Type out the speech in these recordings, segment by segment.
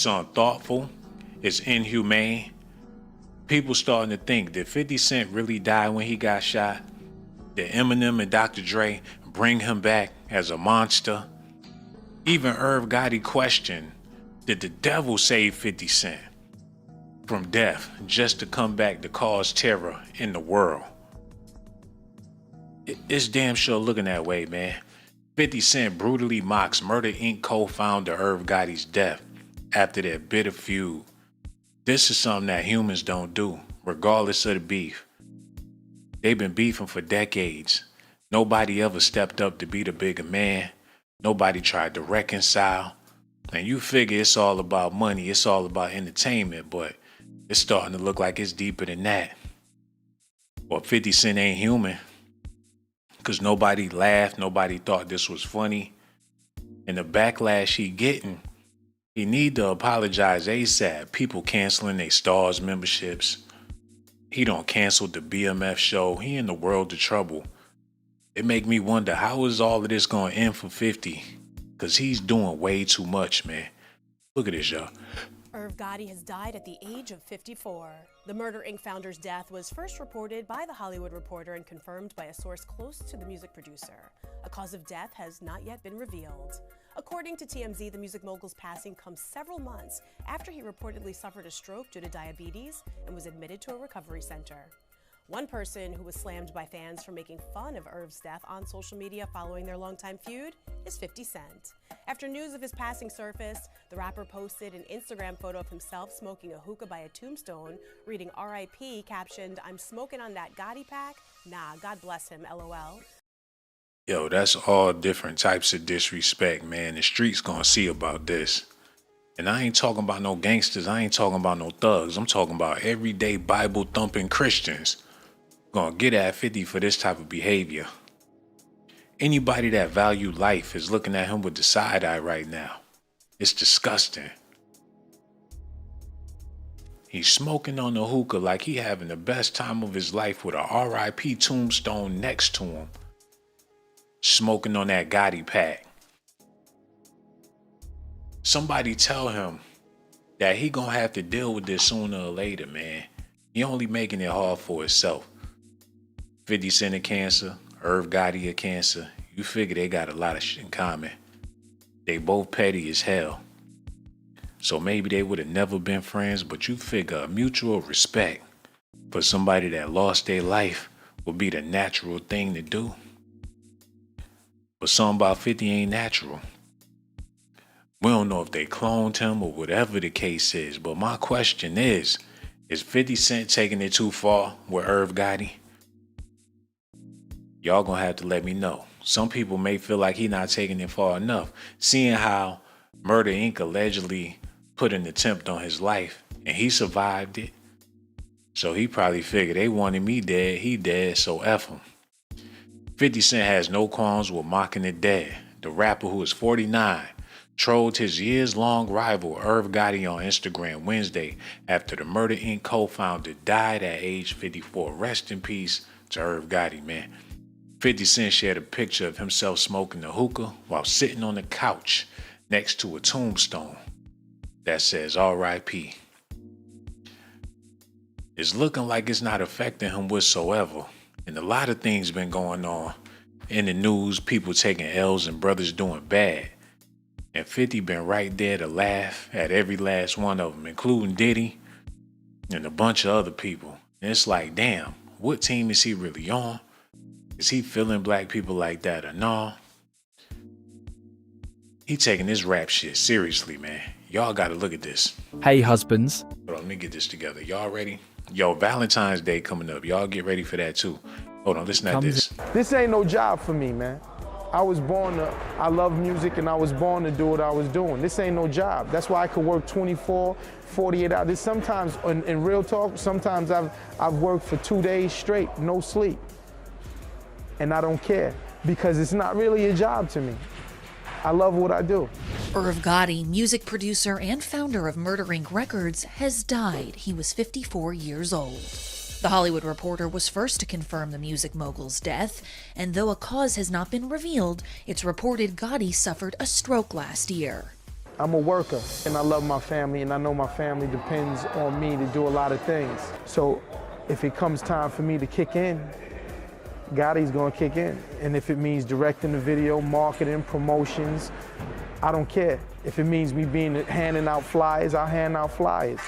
It's unthoughtful. It's inhumane. People starting to think, did 50 Cent really die when he got shot? Did Eminem and Dr. Dre bring him back as a monster? Even Irv Gotti questioned, did the devil save 50 Cent from death just to come back to cause terror in the world? It's damn sure looking that way, man. 50 Cent brutally mocks Murder Inc. co-founder Irv Gotti's death after their bitter feud. This is something that humans don't do, regardless of the beef. They've been beefing for decades. Nobody ever stepped up to be the bigger man. Nobody tried to reconcile. And you figure it's all about money, it's all about entertainment, but it's starting to look like it's deeper than that. Well, 50 Cent ain't human. Because nobody laughed, nobody thought this was funny. And the backlash he getting, he need to apologize ASAP. People canceling their Stars memberships. He don't cancel the BMF show. He in the world of trouble. It make me wonder, how is all of this going to end for 50? Because he's doing way too much, man. Look at this, y'all. Irv Gotti has died at the age of 54. The Murder Inc. founder's death was first reported by The Hollywood Reporter and confirmed by a source close to the music producer. A cause of death has not yet been revealed. According to TMZ, the music mogul's passing comes several months after he reportedly suffered a stroke due to diabetes and was admitted to a recovery center. One person who was slammed by fans for making fun of Irv's death on social media following their longtime feud is 50 Cent. After news of his passing surfaced, the rapper posted an Instagram photo of himself smoking a hookah by a tombstone, reading RIP, captioned, "I'm smoking on that Gotti pack? Nah, God bless him, LOL." Yo, that's all different types of disrespect, man. The streets gonna see about this. And I ain't talking about no gangsters. I ain't talking about no thugs. I'm talking about everyday Bible-thumping Christians. Gonna get at 50 for this type of behavior. Anybody that value life is looking at him with the side eye right now. It's disgusting. He's smoking on the hookah like he having the best time of his life with a RIP tombstone next to him. Smoking on that Gotti pack. Somebody tell him that he gonna have to deal with this sooner or later, man. He only making it hard for himself. 50 Cent a cancer, Irv Gotti a cancer. You figure they got a lot of shit in common. They both petty as hell. So maybe they would have never been friends, but you figure a mutual respect for somebody that lost their life would be the natural thing to do. But something about 50 ain't natural. We don't know if they cloned him or whatever the case is, but my question is 50 Cent taking it too far with Irv Gotti? Y'all gonna have to let me know. Some people may feel like he not taking it far enough, seeing how Murder Inc. allegedly put an attempt on his life and he survived it. So he probably figured they wanted me dead, he dead, so F him. 50 Cent has no qualms with mocking the dead. The rapper, who is 49, trolled his years-long rival Irv Gotti on Instagram Wednesday after the Murder Inc. co-founder died at age 54. Rest in peace to Irv Gotti, man. 50 Cent shared a picture of himself smoking a hookah while sitting on the couch next to a tombstone that says RIP. It's looking like it's not affecting him whatsoever. And a lot of things been going on in the news, people taking L's and brothers doing bad. And 50 been right there to laugh at every last one of them, including Diddy and a bunch of other people. And it's like, damn, what team is he really on? Is he feeling black people like that or no? He taking this rap shit seriously, man. Y'all gotta look at this. Hey, husbands. Hold on, let me get this together. Y'all ready? Yo, Valentine's Day coming up. Y'all get ready for that too. Hold on, listen to this. This ain't no job for me, man. I love music and I was born to do what I was doing. This ain't no job. That's why I could work 24, 48 hours. Sometimes, in real talk, sometimes I've worked for 2 days straight, no sleep. And I don't care because it's not really a job to me. I love what I do. Irv Gotti, music producer and founder of Murder Inc. Records, has died. He was 54 years old. The Hollywood Reporter was first to confirm the music mogul's death, and though a cause has not been revealed, it's reported Gotti suffered a stroke last year. I'm a worker, and I love my family, and I know my family depends on me to do a lot of things. So if it comes time for me to kick in, Gotti's gonna kick in. And if it means directing the video, marketing, promotions, I don't care. If it means me handing out flyers, I'll hand out flyers.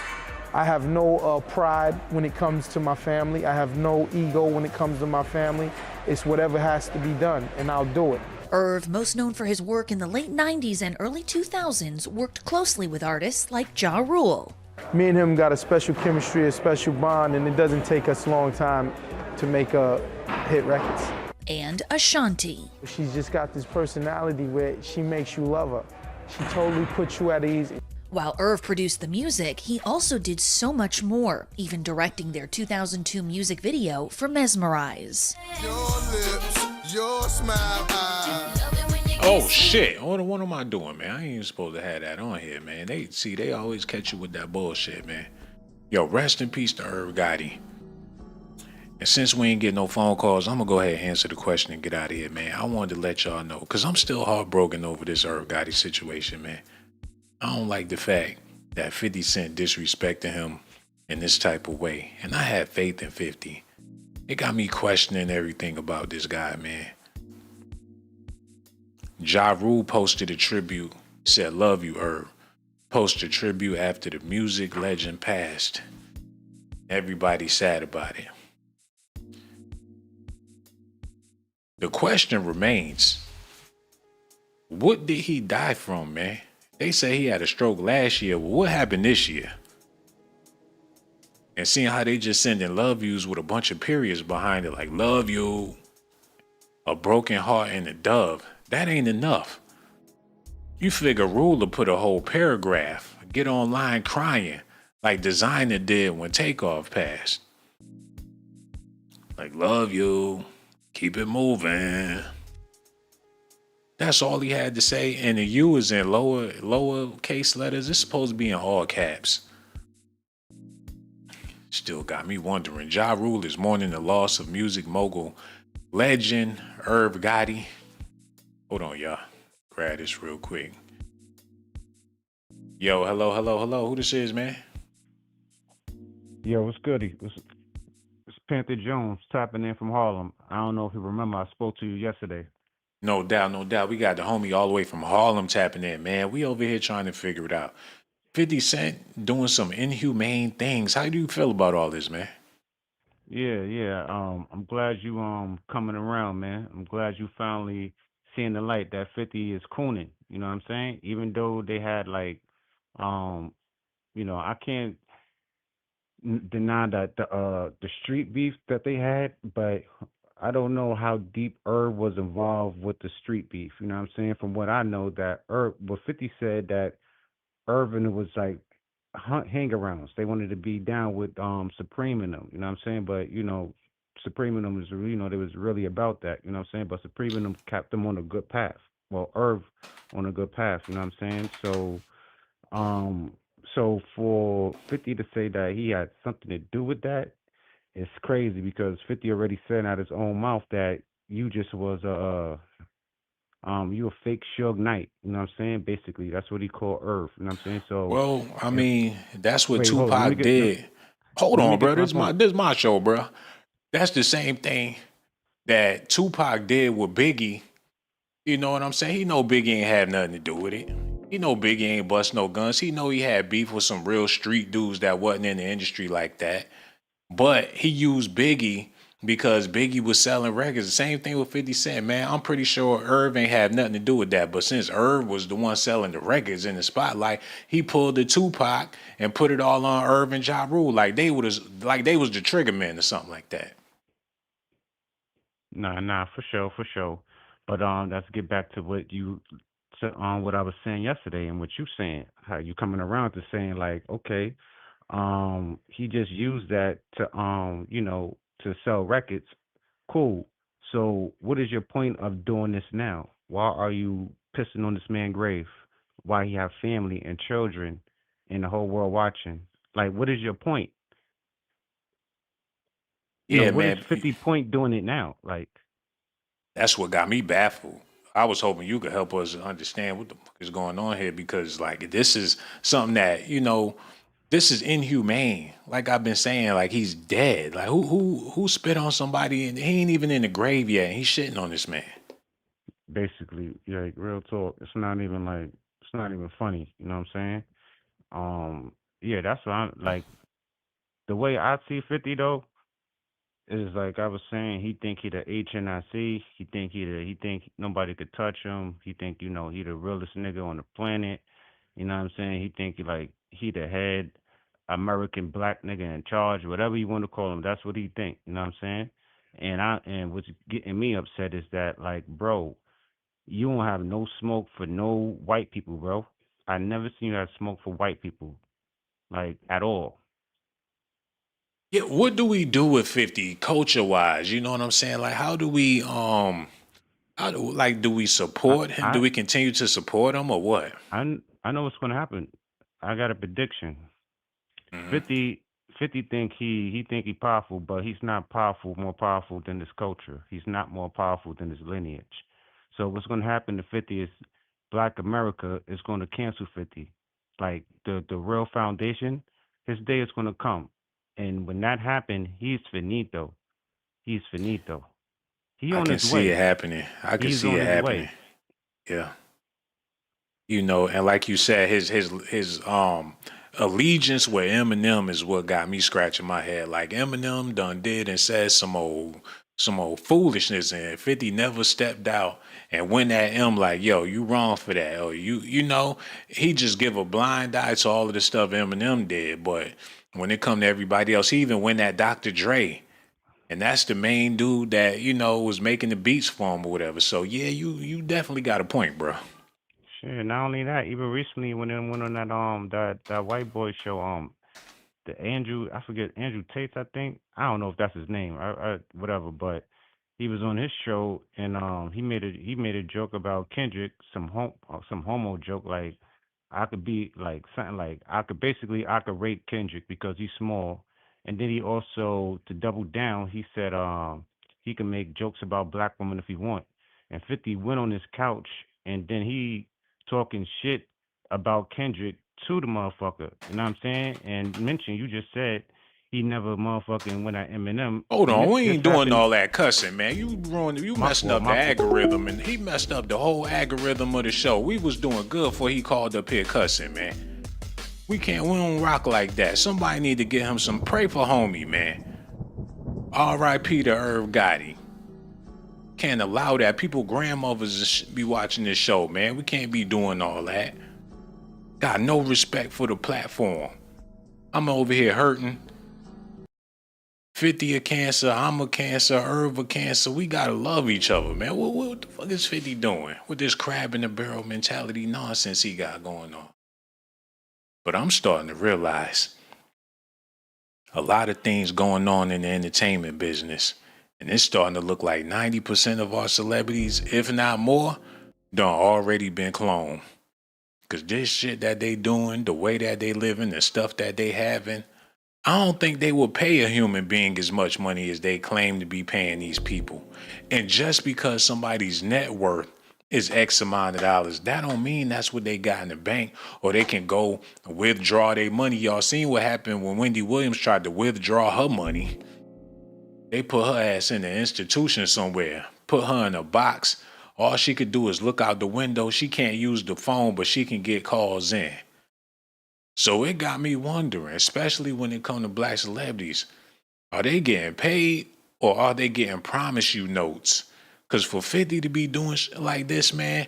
I have no pride when it comes to my family. I have no ego when it comes to my family. It's whatever has to be done, and I'll do it. Irv, most known for his work in the late 90s and early 2000s, worked closely with artists like Ja Rule. Me and him got a special chemistry, a special bond, and it doesn't take us a long time to make hit records. And Ashanti. She's just got this personality where she makes you love her. She totally puts you at ease. While Irv produced the music, he also did so much more, even directing their 2002 music video for Mesmerize. Your lips, your smile, Oh shit! What am I doing, man? I ain't even supposed to have that on here, man. They always catch you with that bullshit, man. Yo, rest in peace to Irv Gotti. And since we ain't getting no phone calls, I'm gonna go ahead and answer the question and get out of here, man. I wanted to let y'all know, cause I'm still heartbroken over this Irv Gotti situation, man. I don't like the fact that 50 Cent disrespected him in this type of way. And I had faith in 50. It got me questioning everything about this guy, man. Ja Rule posted a tribute, said, "Love you, Irv." Posted a tribute after the music legend passed. Everybody sad about it. The question remains, what did he die from, man? They say he had a stroke last year. Well, what happened this year? And seeing how they just sending love yous with a bunch of periods behind it, like love you, a broken heart, and a dove. That ain't enough. You figure Ruler put a whole paragraph, get online crying, like Designer did when Takeoff passed. Like, love you, keep it moving. That's all he had to say, and the U is in lower case letters. It's supposed to be in all caps. Still got me wondering. Ja Rule is mourning the loss of music mogul legend Irv Gotti. Hold on, y'all. Grab this real quick. Yo, hello. Who this is, man? Yo, what's goody? It's Panther Jones tapping in from Harlem. I don't know if you remember, I spoke to you yesterday. No doubt. We got the homie all the way from Harlem tapping in, man. We over here trying to figure it out. 50 Cent doing some inhumane things. How do you feel about all this, man? Yeah. I'm glad you coming around, man. I'm glad you finally seeing the light that 50 is cooning. You know what I'm saying? Even though they had like, I can't deny that the street beef that they had, but I don't know how deep Irv was involved with the street beef. You know what I'm saying? From what I know, that 50 said that Irvin was like hang-arounds. They wanted to be down with Supreme and them. You know what I'm saying? But Supreme and them was they was really about that. You know what I'm saying? But Supreme and them kept them on a good path. Well, Irv on a good path. You know what I'm saying? So for 50 to say that he had something to do with that, it's crazy because 50 already said out his own mouth that you just was you a fake Suge Knight. You know what I'm saying? Basically, that's what he called Irv. You know what I'm saying? So well, I mean, that's what hold on, Tupac did. Hold let me on, bro. get my This my show, bro. That's the same thing that Tupac did with Biggie. You know what I'm saying? He know Biggie ain't have nothing to do with it. He know Biggie ain't bust no guns. He know he had beef with some real street dudes that wasn't in the industry like that. But he used Biggie because Biggie was selling records. The same thing with 50 Cent, man. I'm pretty sure Irv ain't have nothing to do with that. But since Irv was the one selling the records in the spotlight, he pulled the Tupac and put it all on Irv and Ja Rule like they was the trigger men or something like that. Nah, for sure. But let's get back to what what I was saying yesterday and what you saying. How you coming around to saying like, okay, he just used that to to sell records. Cool. So what is your point of doing this now? Why are you pissing on this man's grave? Why he have family and children and the whole world watching? Like, what is your point? Yeah, what man. is 50 point doing it now? Like, That's what got me baffled. I was hoping you could help us understand what the fuck is going on here because, like, this is something that this is inhumane. Like I've been saying, like he's dead. Like who spit on somebody and he ain't even in the grave yet. And he's shitting on this man. Basically, yeah, like, real talk. It's not even funny. You know what I'm saying? Yeah, that's what I'm like. The way I see 50 though is like I was saying. He think he the HNIC. He think nobody could touch him. He think he the realest nigga on the planet. You know what I'm saying? He think he the head American black nigga in charge, whatever you want to call him. That's what he think. You know what I'm saying? And what's getting me upset is that like, bro, you don't have no smoke for no white people, bro. I never seen you have smoke for white people, like at all. Yeah, what do we do with 50 culture wise? You know what I'm saying? Like do we I support him? Do I we continue to support him or what? I know what's gonna happen. I got a prediction. Hmm. 50, 50 think he think he powerful, but he's not more powerful than his culture. He's not more powerful than his lineage. So what's gonna happen to 50 is Black America is gonna cancel 50. Like the real foundation, his day is gonna come. And when that happens, he's finito. He's finito. He I on can his see it way. happening. I can He's see on it his happening. way. Yeah. And like you said, his allegiance with Eminem is what got me scratching my head. Like Eminem done did and said some old foolishness, and 50 never stepped out and went at him like, yo, you wrong for that. Or he just give a blind eye to all of the stuff Eminem did. But when it come to everybody else, he even went at Dr. Dre. And that's the main dude that, was making the beats for him or whatever. So yeah, you definitely got a point, bro. Shit, not only that, even recently when they went on that white boy show, the Andrew, I forget Andrew Tate, I think. I don't know if that's his name, whatever. But he was on his show and he made a joke about Kendrick, some homo joke like I could be like something like I could rate Kendrick because he's small, and then he also to double down he said he can make jokes about black women if he want, and 50 went on his couch and then he talking shit about Kendrick to the motherfucker. You know what I'm saying? And mention you just said he never motherfucking went at Eminem, Hold and on, this we this ain't doing happened. all that cussing, man. You My messing fault, up the my fault. algorithm, and he messed up the whole algorithm of the show. We was doing good before he called up here cussing, man. We don't rock like that. Somebody need to get him some pray for homie, man. R.I.P. to Irv Gotti. Can't allow that. People, grandmothers be watching this show, man. We can't be doing all that. Got no respect for the platform. I'm over here hurting. 50 a cancer, I'm a cancer, Irv a cancer. We gotta love each other, man. What the fuck is 50 doing with this crab in the barrel mentality nonsense he got going on? But I'm starting to realize a lot of things going on in the entertainment business. And it's starting to look like 90% of our celebrities, if not more, done already been cloned. Cause this shit that they doing, the way that they living, the stuff that they having, I don't think they will pay a human being as much money as they claim to be paying these people. And just because somebody's net worth is X amount of dollars, that don't mean that's what they got in the bank or they can go withdraw their money. Y'all seen what happened when Wendy Williams tried to withdraw her money. They put her ass in an institution somewhere, put her in a box. All she could do is look out the window. She can't use the phone, but she can get calls in. So it got me wondering, especially when it comes to black celebrities, are they getting paid or are they getting promise you notes? Because for 50 to be doing shit like this, man,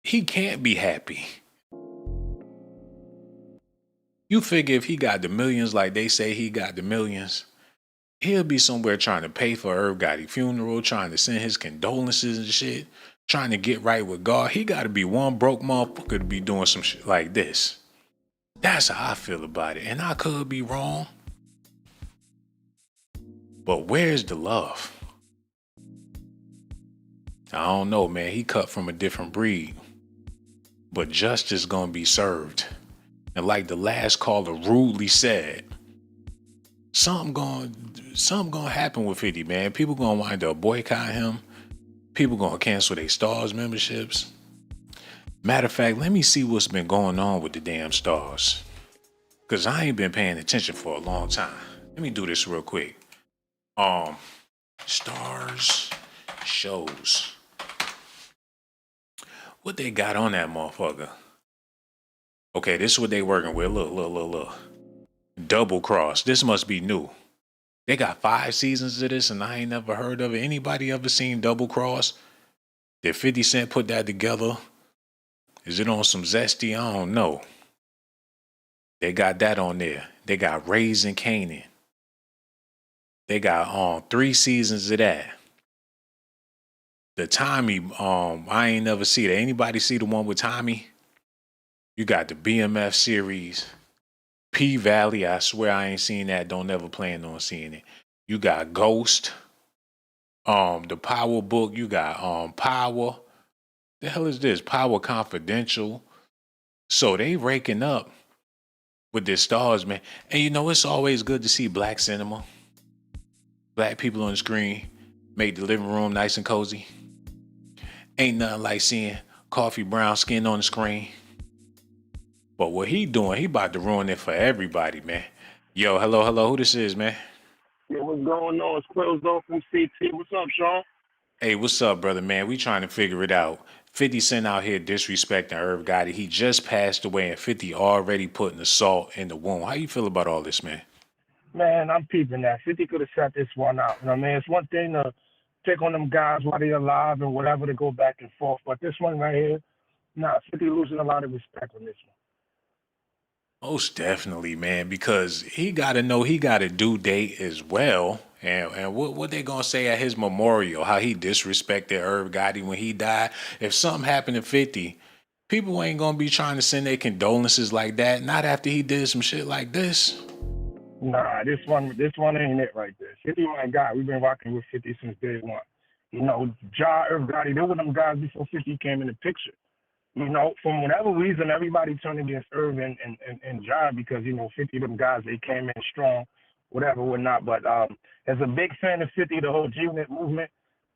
he can't be happy. You figure if he got the millions like they say he got the millions, he'll be somewhere trying to pay for Irv Gotti funeral, trying to send his condolences and shit, trying to get right with God. He got to be one broke motherfucker to be doing some shit like this. That's how I feel about it. And I could be wrong. But where's the love? I don't know, man. He cut from a different breed. But justice gonna be served. And like the last caller rudely said, something gonna happen with 50, man. People gonna wind up boycotting him. People gonna cancel their stars memberships. Matter of fact, let me see what's been going on with the damn stars. Cause I ain't been paying attention for a long time. Let me do this real quick. Um, Stars shows. What they got on that motherfucker? Okay, this is what they working with. Look. Double Cross. This must be new. They got 5 seasons of this and I ain't never heard of it. Anybody ever seen Double Cross? Did 50 Cent put that together? Is it on some zesty? I don't know. They got that on there. They got Raising Canaan. They got 3 seasons of that. The Tommy, I ain't never see that. Anybody see the one with Tommy? You got the BMF series. P Valley, I swear I ain't seen that. Don't ever plan on seeing it. You got Ghost. The Power book. You got Power. The hell is this? Power Confidential. So they raking up with their stars, man. And you know, it's always good to see black cinema. Black people on the screen make the living room nice and cozy. Ain't nothing like seeing coffee brown skin on the screen. But what he doing, he about to ruin it for everybody, man. Yo, hello. Who this is, man? Yeah, what's going on? It's Quills though from CT. What's up, Sean? Hey, what's up, brother, man? We trying to figure it out. 50 Cent out here disrespecting Irv Gotti. He just passed away and 50 already putting the salt in the wound. How you feel about all this, man? Man, I'm peeping that. 50 could have shut this one out. You know what I mean? It's one thing to pick on them guys while they're alive and whatever to go back and forth. But this one right here, 50 losing a lot of respect on this one. Most definitely, man, because he got to know he got a due date as well. And what they going to say at his memorial, how he disrespected Irv Gotti when he died. If something happened to 50, people ain't going to be trying to send their condolences like that. Not after he did some shit like this. Nah, this one ain't it right there. 50 my guy. We've been rocking with 50 since day one. You know, Irv Gotti, they were them guys before 50 came in the picture. You know, from whatever reason, everybody turned against Irv and Ja because, 50 of them guys, they came in strong, whatever, whatnot. But as a big fan of 50, the whole G-Unit movement,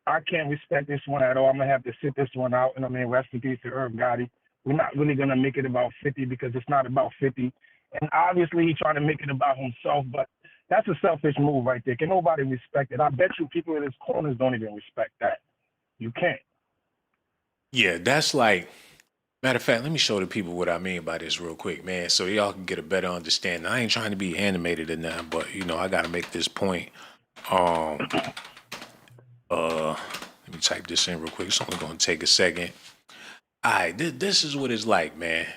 I can't respect this one at all. I'm going to have to sit this one out. And I mean, rest in peace to Irv Gotti. We're not really going to make it about 50 because it's not about 50. And obviously, he's trying to make it about himself, but that's a selfish move right there. Can nobody respect it? I bet you people in his corners don't even respect that. You can't. Yeah, that's like... Matter of fact, let me show the people what I mean by this real quick, man, so y'all can get a better understanding. I ain't trying to be animated or nothing, but I gotta make this point. Let me type this in real quick. It's only gonna take a second. All right, this is what it's like, man.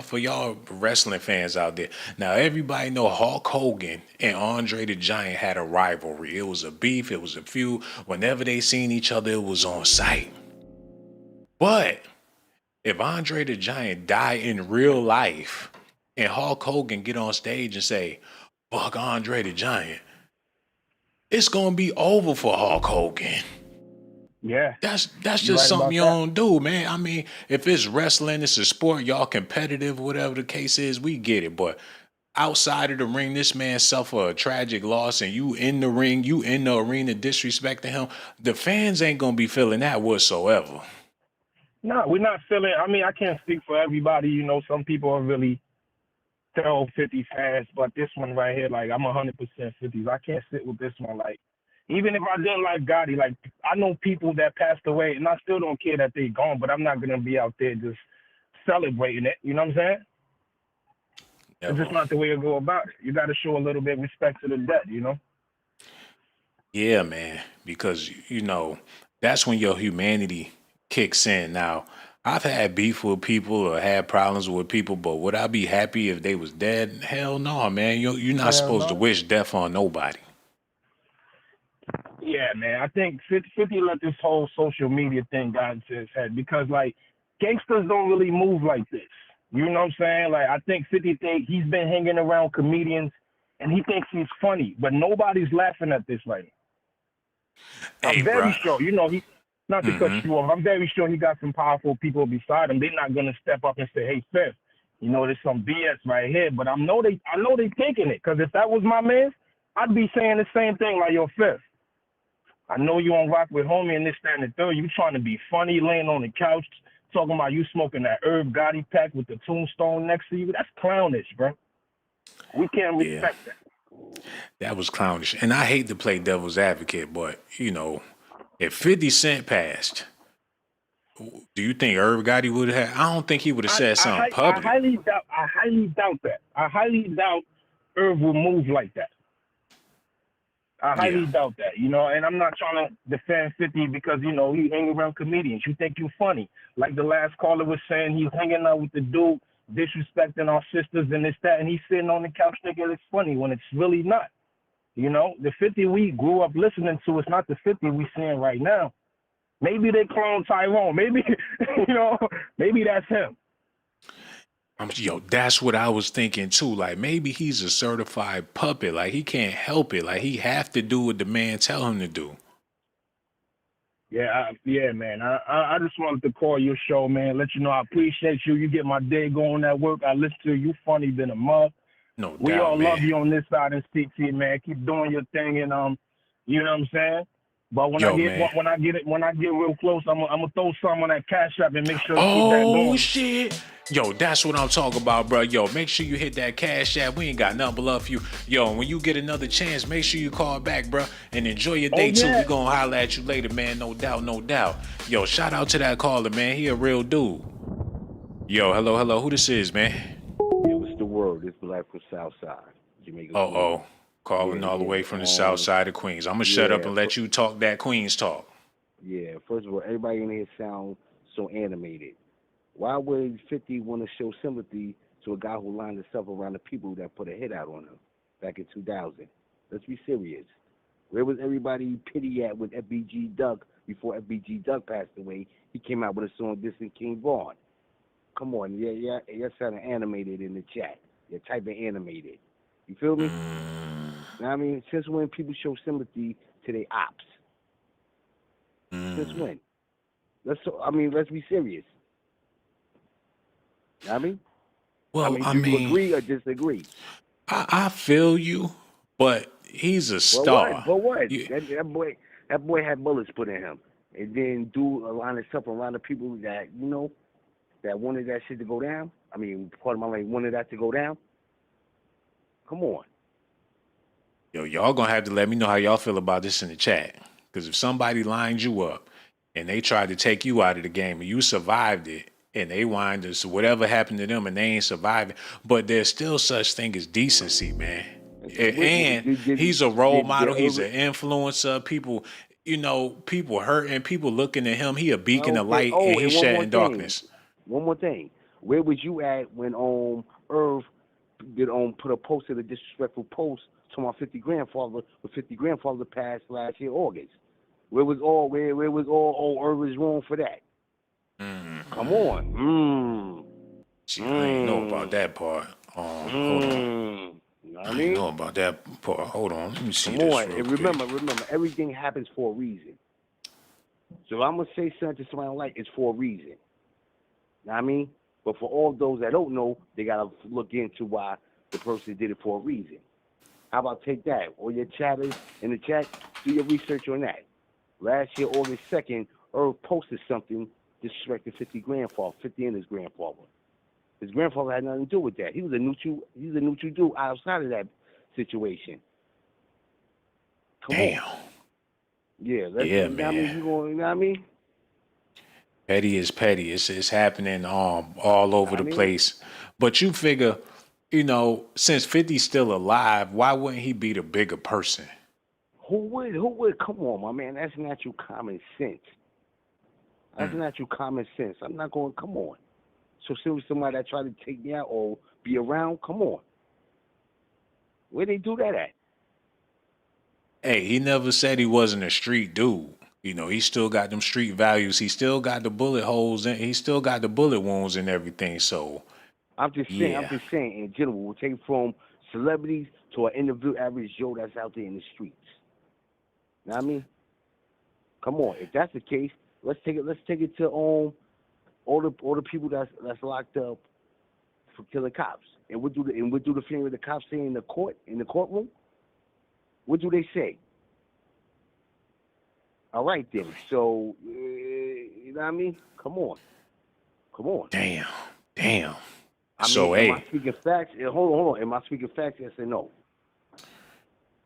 For y'all wrestling fans out there. Now, everybody know Hulk Hogan and Andre the Giant had a rivalry. It was a beef. It was a feud. Whenever they seen each other, it was on sight. But if Andre the Giant die in real life and Hulk Hogan get on stage and say, fuck Andre the Giant, it's going to be over for Hulk Hogan. Yeah. That's just something you don't do, man. I mean, if it's wrestling, it's a sport, y'all competitive, whatever the case is, we get it. But outside of the ring, this man suffer a tragic loss and you in the ring, you in the arena disrespecting him, the fans ain't going to be feeling that whatsoever. No, we're not feeling. I mean, I can't speak for everybody. Some people are really thorough 50 fans, but this one right here, like, I'm 100% 50s. I can't sit with this one. Like, even if I didn't like Gotti, like, I know people that passed away, and I still don't care that they gone, but I'm not going to be out there just celebrating it. You know what I'm saying? Never. It's just not the way to go about it. You got to show a little bit of respect to the dead, Yeah, man, because, that's when your humanity kicks in. Now, I've had beef with people or had problems with people, but would I be happy if they was dead? Hell no, man. You're not supposed to wish death on nobody. Yeah, man. I think 50 let this whole social media thing got into his head because, like, gangsters don't really move like this. You know what I'm saying? Like, I think 50 think he's been hanging around comedians and he thinks he's funny, but nobody's laughing at this right now. I'm very sure, he... Not to cut you off, I'm very sure he got some powerful people beside him. They're not gonna step up and say, "Hey, Fifth, there's some BS right here." But I know they thinking it, because if that was my man, I'd be saying the same thing like, "Yo, Fifth, I know you on rock with homie and this, that, and the third. You trying to be funny, laying on the couch, talking about you smoking that Irv Gotti pack with the tombstone next to you. That's clownish, bro. We can't Yeah, respect that. that was clownish. And I hate to play devil's advocate, but if 50 Cent passed, do you think Irv Gotti would have? I don't think he would have said something I public. highly doubt. I highly doubt that. I highly doubt Irv will move like that. I Yeah. highly doubt that, and I'm not trying to defend 50 because, he hang around comedians. You think you funny. Like the last caller was saying, he's hanging out with the dude, disrespecting our sisters and this, that, and he's sitting on the couch thinking it's funny when it's really not. The 50 we grew up listening to is not the 50 we seeing right now. Maybe they clone Tyrone. Maybe, maybe that's him. That's what I was thinking too. Like maybe he's a certified puppet. Like he can't help it. Like he have to do what the man tell him to do. Yeah, man. I just wanted to call your show, man. Let you know I appreciate you. You get my day going at work. I listen to you. Funny than a month. No We doubt, all man. love you on this side in CT, man. Keep doing your thing, and you know what I'm saying. But when I get real close, I'm gonna throw some on that Cash App and make sure to keep that Oh going. shit. That's what I'm talking about, bro. Make sure you hit that Cash App. We ain't got nothing but love for you. When you get another chance, make sure you call back, bro. And enjoy your day too. We gonna holler at you later, man. No doubt, no doubt. Shout out to that caller, man. He a real dude. Hello. Who this is, man? What's the word? It's Black from Southside, Jamaica. Uh-oh. Calling all the way from the south side of Queens. I'm gonna shut up and let you talk that Queens talk. Yeah, first of all, everybody in here sound so animated. Why would 50 want to show sympathy to a guy who lined himself around the people that put a hit out on him back in 2000? Let's be serious. Where was everybody pity at with FBG Duck before FBG Duck passed away? He came out with a song dissing King Vaughn. Come on, you're sounding animated in the chat. You're typing animated. You feel me? I mean, since when people show sympathy to their ops? Since when? Let's be serious. I mean, Well, do you agree or disagree? I feel you, but he's a star. But what? That boy had bullets put in him, and then dude aligned himself around the people that that wanted that shit to go down. I mean, part of my life wanted that to go down. Come on. Y'all gonna have to let me know how y'all feel about this in the chat. Because if somebody lined you up and they tried to take you out of the game and you survived it, and they wind us whatever happened to them and they ain't surviving, but there's still such thing as decency, man. And he's a role model. He's an influencer. People, people hurting, people looking at him. He a beacon of light, and he's shedding darkness. One more thing. Where was you at when Irv did put a post in a disrespectful post to my 50 grandfather? The 50 grandfather passed last year August. Where was all Irv is wrong for that? Come on. See, I ain't know about that part. Hold on. I didn't know about that part. Hold on. Let me see this real quick. Remember, everything happens for a reason. So if I'm going to say something to somebody I like, it's for a reason. You know what I mean? But for all those that don't know, they got to look into why the person did it for a reason. How about take that? All your chatters in the chat, do your research on that. Last year, August 2nd, Irv posted something disrespecting 50 and his grandfather. His grandfather had nothing to do with that. He was a neutral dude outside of that situation. Come on. Yeah, man. You know what I mean? Petty is petty. It's happening all over the place. But you figure, since 50's still alive, why wouldn't he be the bigger person? Who would? Come on, my man. That's natural common sense. That's natural common sense. I'm not going, come on. So seriously, somebody that tried to take me out or be around, come on. Where they do that at? Hey, he never said he wasn't a street dude. He still got them street values. He still got the bullet holes and he still got the bullet wounds and everything. So I'm just saying in general, we'll take it from celebrities to an individual average Joe that's out there in the streets. You know what I mean? Come on. If that's the case, let's take it to all the people that's locked up for killing cops. And what do the thing with the cops say in the courtroom? What do they say? All right then. So you know what I mean? Come on. Come on. Damn. Damn. I So mean, am I hey, speaking facts? Hold on. Am I speaking facts? Yes or no?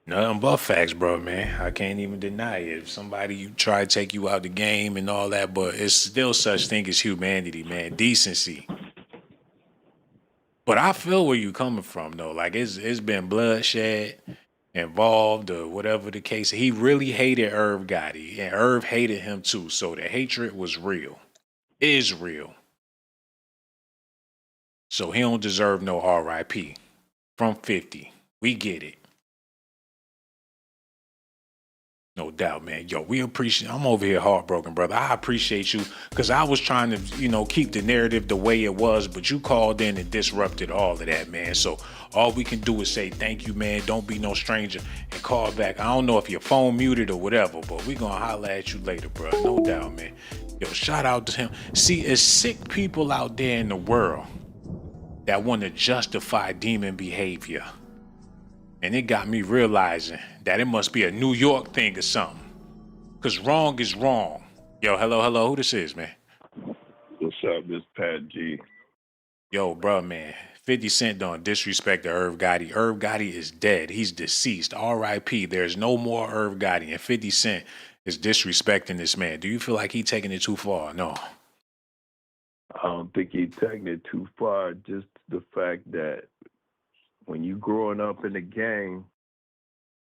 nothing but facts, bro, man. I can't even deny it. If somebody you try to take you out the game and all that, but it's still such thing as humanity, man. Decency. But I feel where you coming from though. Like it's been bloodshed involved or whatever the case. He really hated Irv Gotti, and Irv hated him too. So the hatred was real. Is real. So he don't deserve no RIP from 50. We get it. No doubt, man. Yo, we appreciate. I'm over here heartbroken, brother. I appreciate you because I was trying to, keep the narrative the way it was, but you called in and disrupted all of that, man. So all we can do is say thank you, man. Don't be no stranger and call back. I don't know if your phone muted or whatever, but we gonna holler at you later, bro. No doubt, man. Yo, shout out to him. See, it's sick people out there in the world that want to justify demon behavior. And it got me realizing that it must be a New York thing or something. Because wrong is wrong. Yo, hello. Who this is, man? What's up? This Pat G. Yo, bro, man. 50 Cent don't disrespect to Irv Gotti. Irv Gotti is dead. He's deceased. R.I.P. There's no more Irv Gotti. And 50 Cent is disrespecting this man. Do you feel like he taking it too far? No. I don't think he taking it too far. Just the fact that when you growing up in the gang,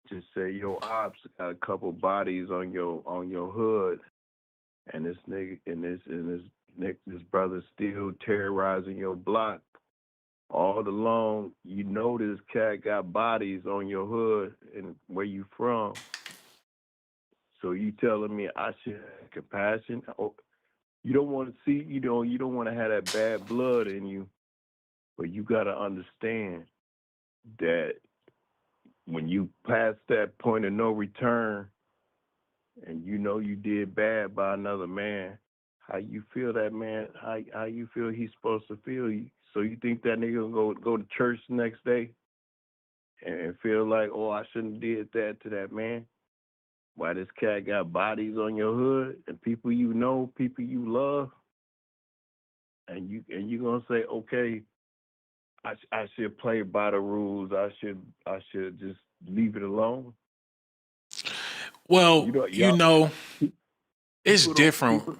just say your ops got a couple bodies on your hood, and this nigga and this brother still terrorizing your block. All along, you know this cat got bodies on your hood and where you from. So you telling me I should have compassion? Oh, you don't want to see, you don't want to have that bad blood in you, but you got to understand that when you pass that point of no return and you know you did bad by another man, how you feel that man, how you feel he's supposed to feel you. So you think that nigga gonna go to church the next day and feel like, oh, I shouldn't have did that to that man? Why this cat got bodies on your hood and people you know, people you love, and you gonna say, okay, I should play by the rules. I should just leave it alone. Well, Y'all, it's people don't different. people.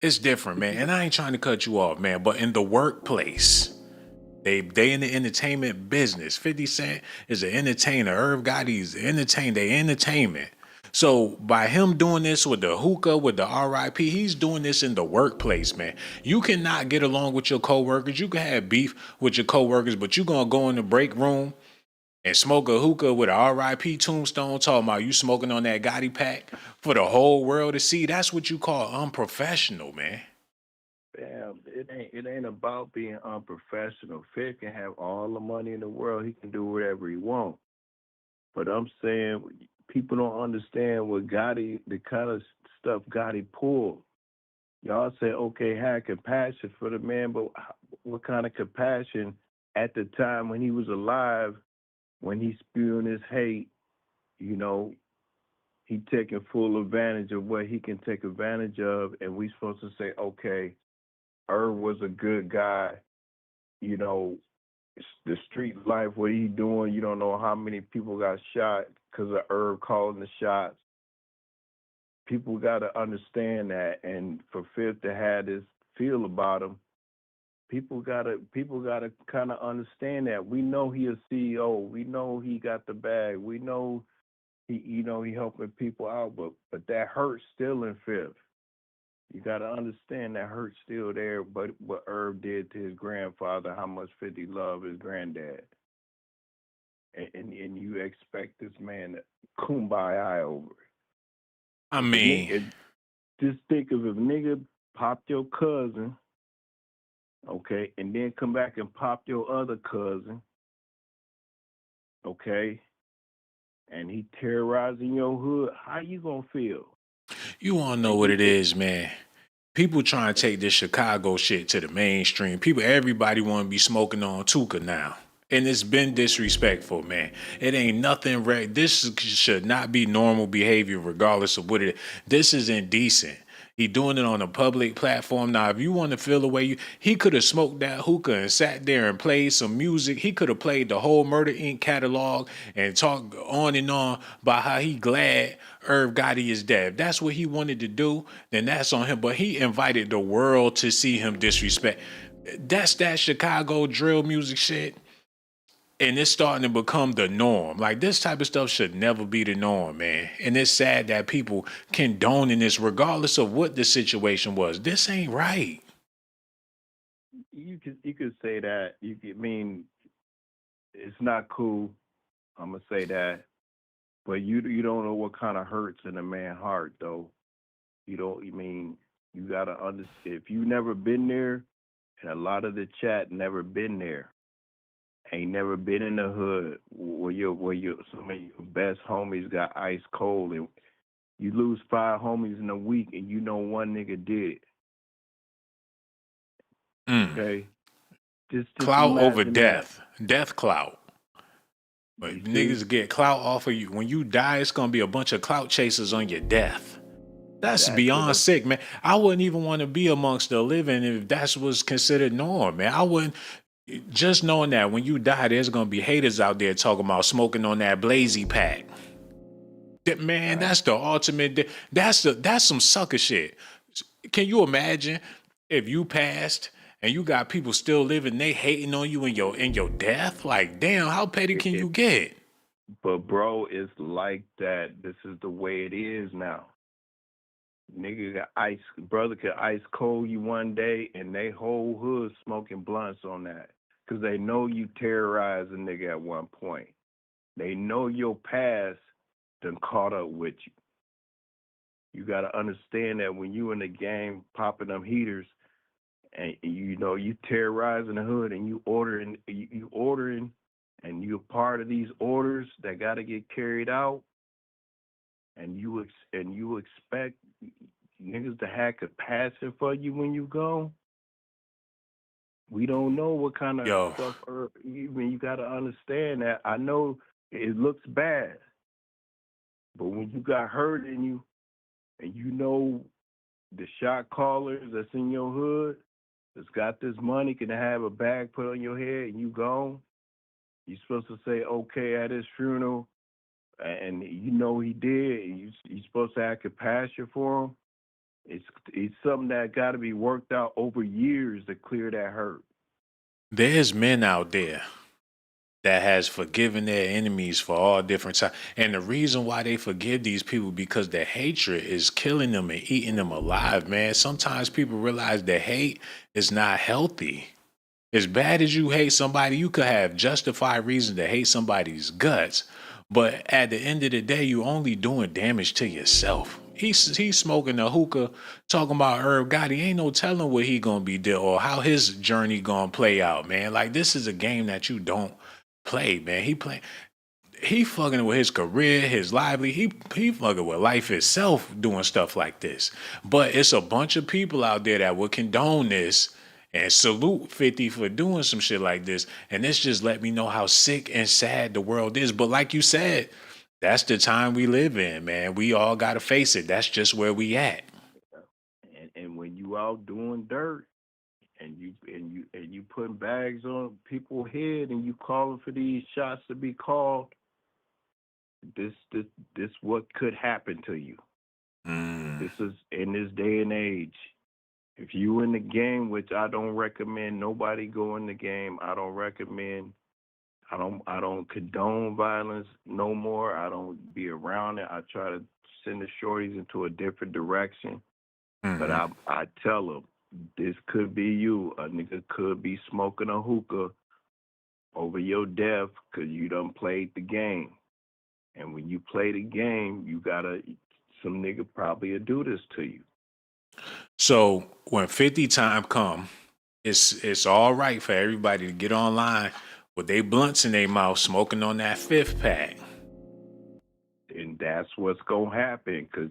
It's different, man. And I ain't trying to cut you off, man. But in the workplace, they in the entertainment business. 50 Cent is an entertainer. Irv Gotti's they entertainment. So by him doing this with the hookah, with the RIP, he's doing this in the workplace, man. You cannot get along with your coworkers. You can have beef with your coworkers, but you gonna go in the break room and smoke a hookah with a RIP tombstone talking about you smoking on that Gotti pack for the whole world to see. That's what you call unprofessional, man. Damn, it ain't about being unprofessional. Fed can have all the money in the world. He can do whatever he wants. But I'm saying people don't understand what Gotti, the kind of stuff Gotti pulled. Y'all say, okay, have compassion for the man, but what kind of compassion at the time when he was alive, when he spewing his hate, you know, he taking full advantage of what he can take advantage of, and we supposed to say, okay, Irv was a good guy, you know, the street life, what he doing, you don't know how many people got shot because of Irv calling the shots. People got to understand that, and for Fifth to have this feel about him, people gotta kind of understand that. We know he a CEO. We know he got the bag. We know he helping people out, but that hurt still in Fifth. You got to understand that hurt still there, but what Irv did to his grandfather, how much 50 loved his granddad. And you expect this man to kumbaya over it. I mean, Just think of if nigga popped your cousin, okay, and then come back and pop your other cousin, okay, and he terrorizing your hood, how you gonna feel? you want to know what it is, man. People trying to take this Chicago shit to the mainstream. Everybody want to be smoking on Tuka now. And it's been disrespectful, man. It ain't nothing right. This should not be normal behavior, regardless of what it is. This is indecent. He doing it on a public platform. Now, if you want to feel the way he could have smoked that hookah and sat there and played some music. He could have played the whole Murder Inc. catalog and talked on and on about how he glad Irv Gotti is dead. If that's what he wanted to do, then that's on him. But he invited the world to see him disrespect. That's that Chicago drill music shit. And it's starting to become the norm. Like this type of stuff should never be the norm, man. And it's sad that people condoning this regardless of what the situation was. This ain't right. You could say that. I mean, it's not cool. I'm gonna say that. But you don't know what kind of hurts in a man's heart though. You don't. I mean, you gotta understand if you never been there, and a lot of the chat never been there. Ain't never been in the hood where some of your best homies got ice cold and you lose 5 homies in a week and you know one nigga did. Okay? Just Clout over imagine that. death. Death clout. But You niggas see? get clout off of you. When you die, it's gonna be a bunch of clout chasers on your death. That's That's what beyond I'm sick, man. I wouldn't even want to be amongst the living if that's what's considered norm, man. I wouldn't. Just knowing that when you die, there's gonna be haters out there talking about smoking on that blazy pack. Man, right. that's the ultimate. That's some sucker shit. Can you imagine if you passed and you got people still living, they hating on you in your death? Like, damn, how petty can It, you get? but bro, it's like that. This is the way it is now. Nigga got brother could ice cold you one day and they whole hood smoking blunts on that. Cause they know you terrorized a nigga at one point. They know your past done caught up with you. You gotta understand that when you in the game popping them heaters and you know you terrorizing the hood and you ordering and you're part of these orders that gotta get carried out and you expect niggas to have compassion for you when you go. We don't know what kind of Yo, stuff. You got to understand that. I know it looks bad, but when you got hurt in you, and you know the shot callers that's in your hood, that's got this money, can have a bag put on your head, and you gone. You supposed to say okay at his funeral, and you know he did. You supposed to have compassion for him. It's something that got to be worked out over years to clear that hurt. there's men out there that has forgiven their enemies for all different times. And the reason why they forgive these people because their hatred is killing them and eating them alive, man. Sometimes people realize that hate is not healthy. As bad as you hate somebody, you could have justified reason to hate somebody's guts. But at the end of the day, you only doing damage to yourself. He's smoking a hookah, talking about Irv Gotti. Ain't no telling what he gonna be doing or how his journey gonna play out, man. Like this is a game that you don't play, man. He fucking with his career, his lively. He fucking with life itself doing stuff like this. But it's a bunch of people out there that would condone this and salute 50 for doing some shit like this. And this just let me know how sick and sad the world is. But like you said, that's the time we live in, man. We all gotta face it. That's just where we at. And when you out doing dirt and you putting bags on people's head and you calling for these shots to be called, this what could happen to you. This is in this day and age. If you in the game, which I don't recommend nobody go in the game, I don't condone violence no more. I don't be around it. I try to send the shorties into a different direction. But I tell them, this could be you. A nigga could be smoking a hookah over your death because you done played the game. And when you play the game, some nigga probably will do this to you. So when 50 time come, it's all right for everybody to get online with they blunts in their mouth smoking on that fifth pack. And that's what's going to happen because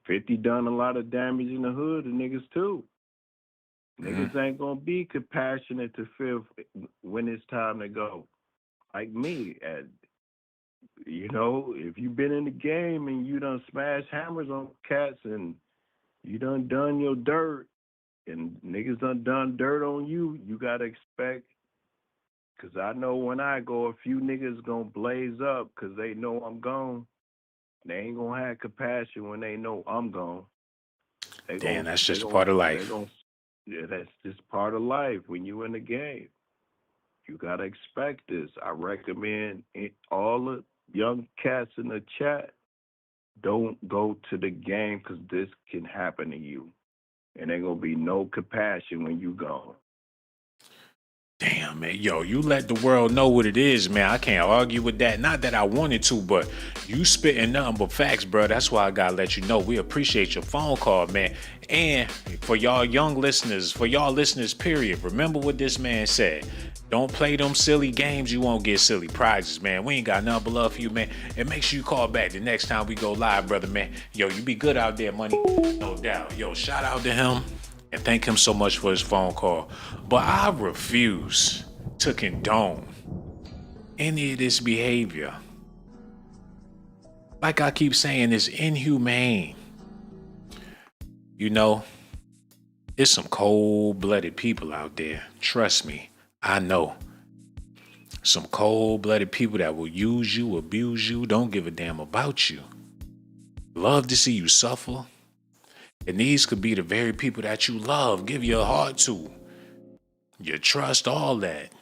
50 done a lot of damage in the hood to niggas too. Niggas ain't going to be compassionate to fifth when it's time to go. like me. If you've been in the game and you done smashed hammers on cats and you done your dirt and niggas done dirt on you, you gotta expect. Cause I know when I go, a few niggas gonna blaze up cause they know I'm gone. They ain't gonna have compassion when they know I'm gone. They Damn, gon' that's they just gon' part of they life. gon' yeah, that's just part of life when you in the game. You gotta expect this. I recommend all the young cats in the chat don't go to the game because this can happen to you, and ain't gonna be no compassion when you gone. Damn, man. Yo, you let the world know what it is, man. I can't argue with that. Not that I wanted to, but you spitting nothing but facts, bro. That's why I gotta let you know. We appreciate your phone call, man. And for y'all young listeners, for y'all listeners, period, remember what this man said. Don't play them silly games. You won't get silly prizes, man. We ain't got nothing but love for you, man. And make sure you call back the next time we go live, brother, man. Yo, you be good out there, money. No doubt. Yo, shout out to him. And thank him so much for his phone call. But I refuse to condone any of this behavior. Like I keep saying, it's inhumane. You know, it's some cold-blooded people out there. Trust me, I know. Some cold-blooded people that will use you, abuse you, don't give a damn about you. Love to see you suffer. And these could be the very people that you love, give your heart to, your trust, all that.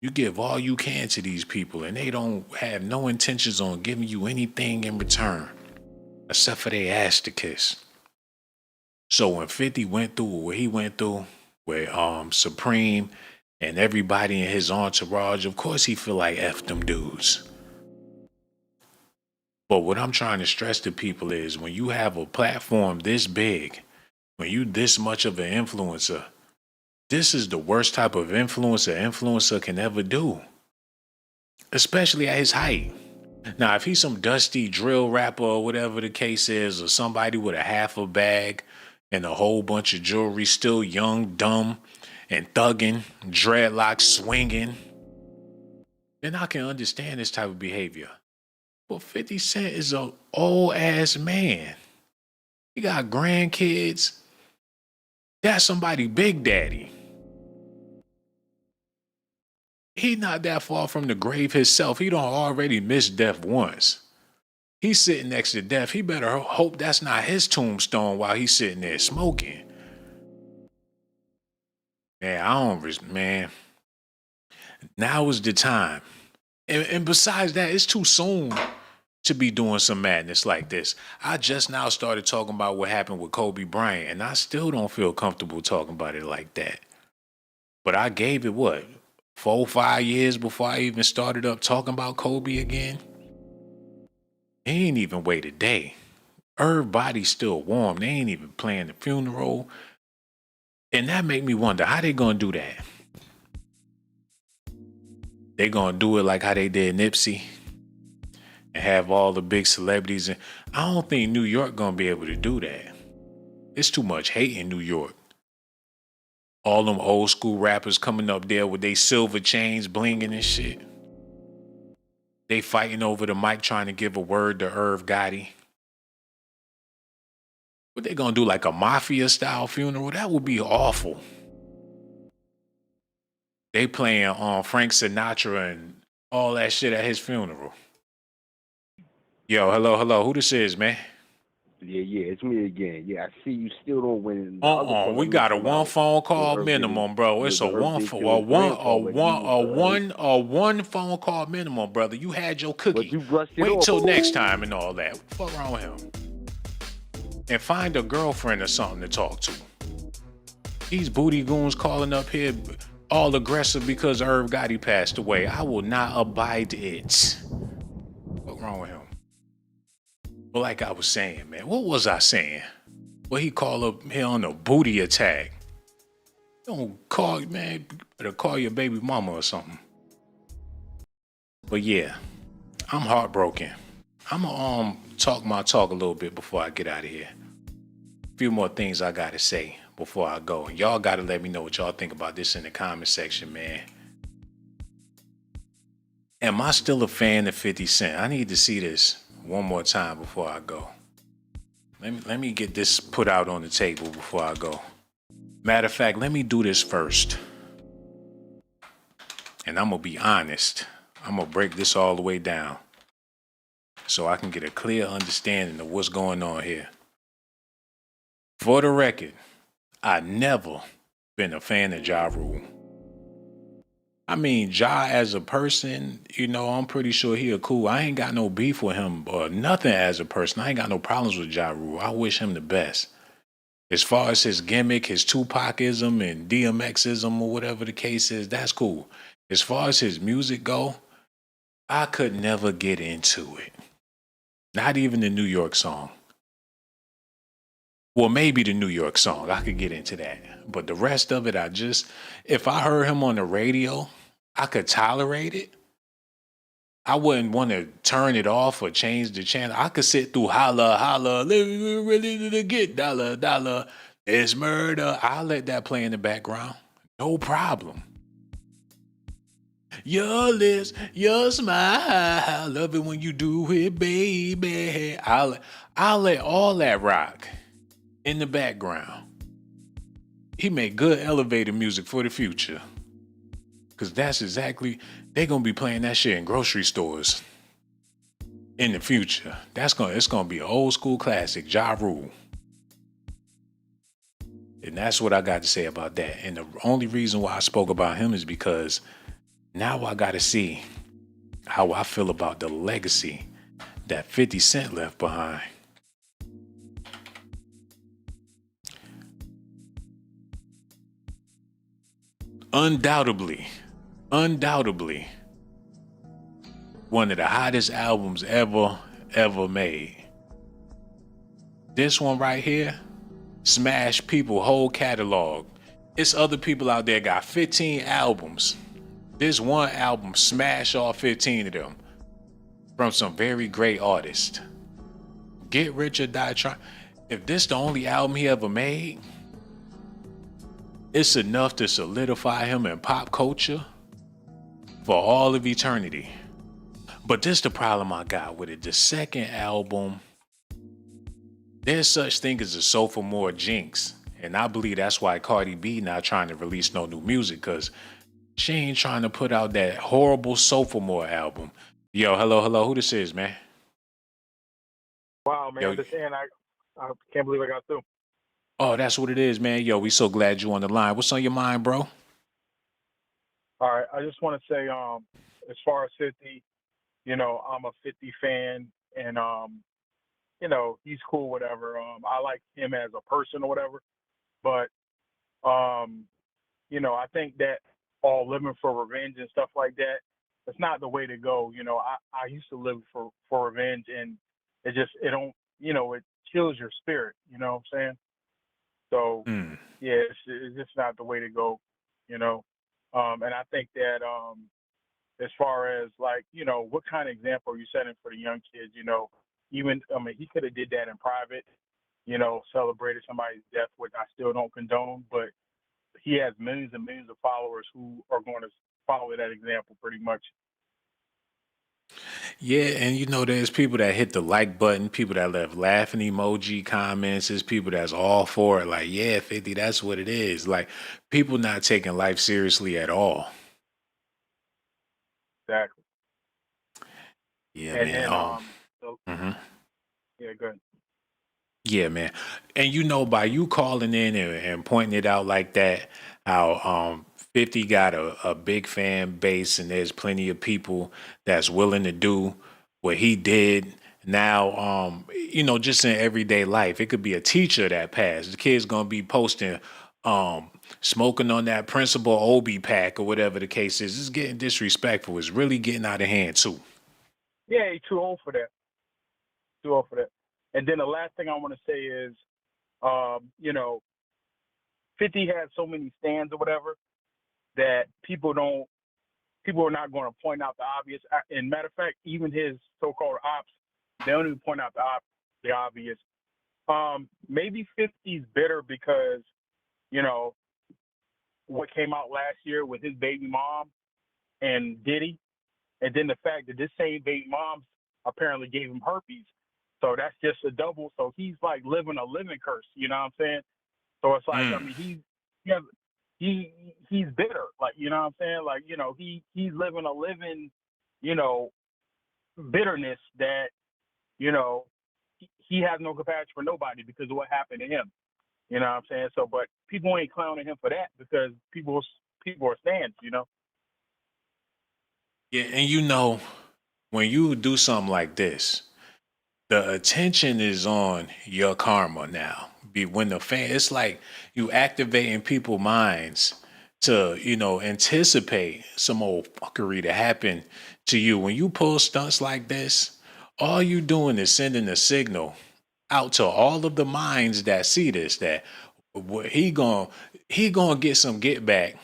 You give all you can to these people, and they don't have no intentions on giving you anything in return, except for their ass to kiss. So when 50 went through what he went through with Supreme and everybody in his entourage, of course he feel like F them dudes. But what I'm trying to stress to people is when you have a platform this big, when you this much of an influencer, this is the worst type of influencer can ever do, especially at his height. Now, if he's some dusty drill rapper or whatever the case is, or somebody with a half a bag and a whole bunch of jewelry, still young, dumb, and thugging, dreadlocks swinging, then I can understand this type of behavior. But 50 Cent is an old ass man. He got grandkids. That's somebody big daddy. He not that far from the grave himself. He don't already miss death once. He's sitting next to death. He better hope that's not his tombstone while he's sitting there smoking. Man, now is the time. And besides that, it's too soon to be doing some madness like this. I just now started talking about what happened with Kobe Bryant, and I still don't feel comfortable talking about it like that. But I gave it, 4 or 5 years before I even started up talking about Kobe again? He ain't even wait a day. Irv body's still warm. They ain't even playing the funeral. And that make me wonder, how they gonna do that? They gonna do it like how they did Nipsey and have all the big celebrities. And I don't think New York gonna be able to do that. It's too much hate in New York. All them old school rappers coming up there with they silver chains blinging and shit. They fighting over the mic trying to give a word to Irv Gotti. What they gonna do, like a mafia style funeral? That would be awful. They playing Frank Sinatra and all that shit at his funeral. Yo, hello. Who this is, man? Yeah, it's me again. Yeah, I see you still don't win. The other caller We you got a come one out phone call with Irv minimum, bro. It's a with Irv one did for kill a his one grandpa, but you one phone call minimum, brother. You had your cookie. But you brushed it Wait off. till next time and all that. What the fuck wrong with him? And find a girlfriend or something to talk to. These booty goons calling up here all aggressive because Irv Gotti passed away. I will not abide it. What wrong with him? But like I was saying, man, what was I saying? Well, he called up here on a booty attack. Don't call, man. You better call your baby mama or something. But yeah, I'm heartbroken. I'm gonna talk my talk a little bit before I get out of here. A few more things I gotta say before I go. And y'all gotta let me know what y'all think about this in the comment section, man. Am I still a fan of 50 Cent? I need to see this one more time before I go. Let me get this put out on the table before I go. Matter of fact, let me do this first. And I'm gonna be honest. I'm gonna break this all the way down so I can get a clear understanding of what's going on here. For the record, I never been a fan of Ja Rule. I mean, Ja as a person, I'm pretty sure he a cool. I ain't got no beef with him or nothing as a person. I ain't got no problems with Ja Rule. I wish him the best. As far as his gimmick, his Tupacism and DMXism or whatever the case is, that's cool. As far as his music go, I could never get into it. Not even the New York song. Well, maybe the New York song. I could get into that. But the rest of it, if I heard him on the radio, I could tolerate it. I wouldn't want to turn it off or change the channel. I could sit through holla, holla, ready to get dollar, dollar. It's murder. I'll let that play in the background. No problem. Your lips, your smile, love it when you do it, baby. I'll let all that rock in the background. He made good elevator music for the future. Cause that's exactly, they're gonna be playing that shit in grocery stores in the future. It's gonna be an old school classic, Ja Rule. And that's what I got to say about that. And the only reason why I spoke about him is because now I gotta see how I feel about the legacy that 50 Cent left behind. Undoubtedly, one of the hottest albums ever made. This one right here smashed people whole catalog. It's other people out there got 15 albums. This one album smashed all 15 of them from some very great artists. Get Rich or Die Trying. If this the only album he ever made, it's enough to solidify him in pop culture for all of eternity. But this the problem I got with it. The second album, there's such thing as a sophomore jinx. And I believe that's why Cardi B not trying to release no new music, because she ain't trying to put out that horrible sophomore album. Yo, hello, who this is, man? Wow, man, Yo, understand. I can't believe I got through. oh, that's what it is, man. Yo, we so glad you on the line. What's on your mind, bro? All right, I just want to say, as far as 50, I'm a 50 fan, and he's cool, whatever. I like him as a person or whatever, but I think that all living for revenge and stuff like that, that's not the way to go. I used to live for revenge, and it don't, it kills your spirit. You know what I'm saying? So yeah, it's just not the way to go. And I think that as far as like, what kind of example are you setting for the young kids? Even he could have did that in private, celebrated somebody's death, which I still don't condone, but he has millions and millions of followers who are going to follow that example pretty much. Yeah, and there's people that hit the like button, people that left laughing emoji comments, there's people that's all for it, like, yeah, 50, that's what it is. Like, people not taking life seriously at all. Exactly. Yeah, And man. then yeah, good. Yeah, man. And by you calling in and pointing it out like that, how 50 got a big fan base and there's plenty of people that's willing to do what he did. Now, just in everyday life, it could be a teacher that passed. The kid's gonna be posting smoking on that principal Obi pack or whatever the case is. It's getting disrespectful. It's really getting out of hand too. Yeah, he's too old for that. Too old for that. And then the last thing I want to say is, 50 has so many stands or whatever that people are not going to point out the obvious. And matter of fact, even his so-called ops, they don't even point out the obvious. Maybe 50's bitter because, what came out last year with his baby mom and Diddy. and then the fact that this same baby mom apparently gave him herpes, so that's just a double. So he's like living a living curse. You know what I'm saying? So it's like, I mean, he has, he's bitter. Like, you know what I'm saying? Like, you know, he's living a living, you know, bitterness that, you know, he has no compassion for nobody because of what happened to him. You know what I'm saying? So, but people ain't clowning him for that because people are stands, you know? Yeah, and you know, when you do something like this, the attention is on your karma now. When the fan, it's like you activating people's minds to, you know, anticipate some old fuckery to happen to you. When you pull stunts like this, all you doing is sending a signal out to all of the minds that see this that he gonna get some get back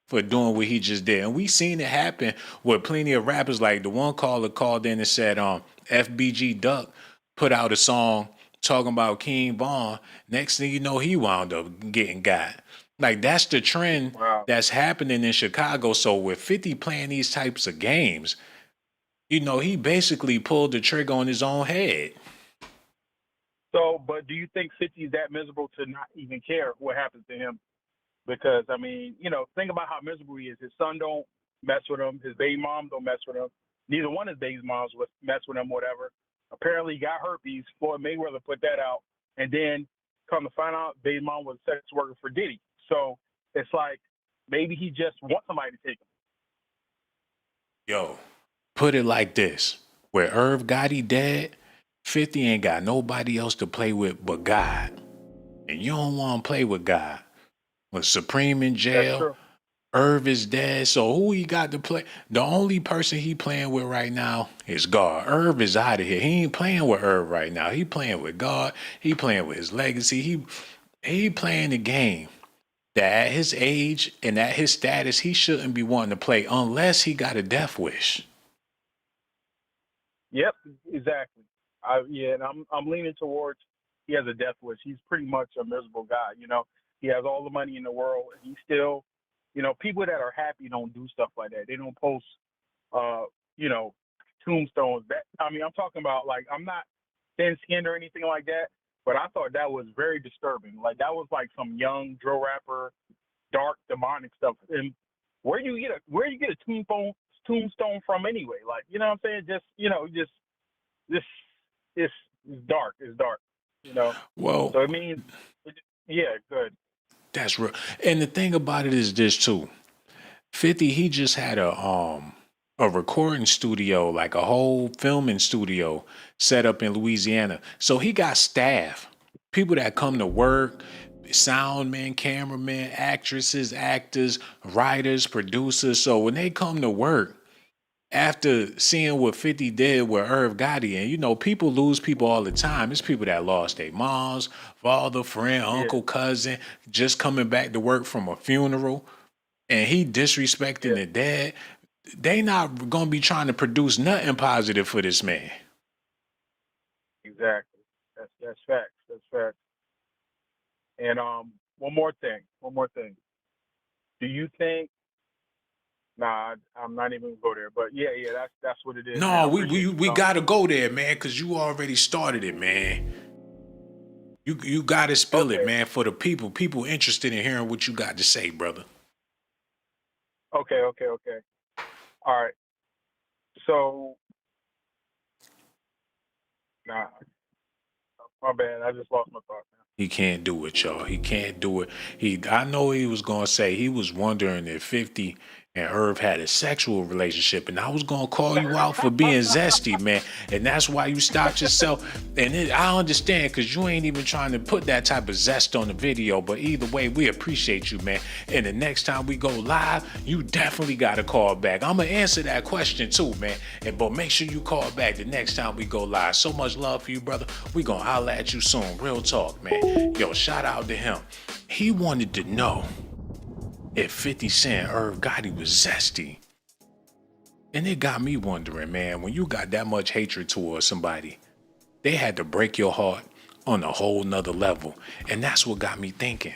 for doing what he just did. And we seen it happen with plenty of rappers. Like the one caller called in and said, FBG Duck put out a song talking about King Von. Next thing you know, he wound up getting got. Like that's the trend that's happening in Chicago. So with 50 playing these types of games, you know, he basically pulled the trigger on his own head. So, but do you think 50 is that miserable to not even care what happens to him? Because, I mean, you know, think about how miserable he is. His son don't mess with him. His baby mom don't mess with him. Neither one of his baby moms would mess with him, whatever. Apparently he got herpes. Floyd Mayweather put that out. And then come to find out, baby mom was a sex worker for Diddy. So it's like maybe he just wants somebody to take him. Yo, put it like this. Where Irv Gotti dead, 50 ain't got nobody else to play with but God. And you don't want to play with God. When Supreme in jail, Irv is dead, so who he got to play? The only person he playing with right now is God. Irv is out of here. He ain't playing with Irv right now. He playing with God. He playing with his legacy. He playing the game that at his age and at his status, he shouldn't be wanting to play unless he got a death wish. Yep, exactly. And I'm leaning towards he has a death wish. He's pretty much a miserable guy, you know. He has all the money in the world, and he still, you know, people that are happy don't do stuff like that. They don't post, you know, tombstones. That I mean, I'm talking about like I'm not thin-skinned or anything like that, but I thought that was very disturbing. Like that was like some young drill rapper, dark demonic stuff. And where you get a tombstone from anyway? Like you know what I'm saying? Just you know, just this it's dark. It's dark. You know. Well, so it means yeah, good. That's real. And the thing about it is this too. 50, he just had a recording studio, like a whole filming studio set up in Louisiana. So he got staff, people that come to work, sound men, cameramen, actresses, actors, writers, producers. So when they come to work, after seeing what 50 did with Irv Gotti, and you know, people lose people all the time. It's people that lost their moms, father, friend, uncle, cousin, just coming back to work from a funeral, and he disrespecting the dead. They not gonna be trying to produce nothing positive for this man. Exactly. That's facts. That's facts. And one more thing. Do you think? Nah, I'm not even gonna go there. But yeah, that's what it is. No, we gotta go there, man, because you already started it, man. You gotta spill it, man, for the people. People interested in hearing what you got to say, brother. Okay. All right. So, nah, my bad. I just lost my thought. He can't do it, y'all. He can't do it. I know he was gonna say he was wondering if 50 and Irv had a sexual relationship, and I was gonna call you out for being zesty, man. And that's why you stopped yourself. And I understand because you ain't even trying to put that type of zest on the video. But either way, we appreciate you, man. And the next time we go live, you definitely gotta call back. I'm gonna answer that question too, man. But make sure you call back the next time we go live. So much love for you, brother. We gonna holler at you soon. Real talk, man. Yo, shout out to him. He wanted to know if 50 Cent Irv Gotti was zesty. And it got me wondering, man, when you got that much hatred towards somebody, they had to break your heart on a whole nother level. And that's what got me thinking.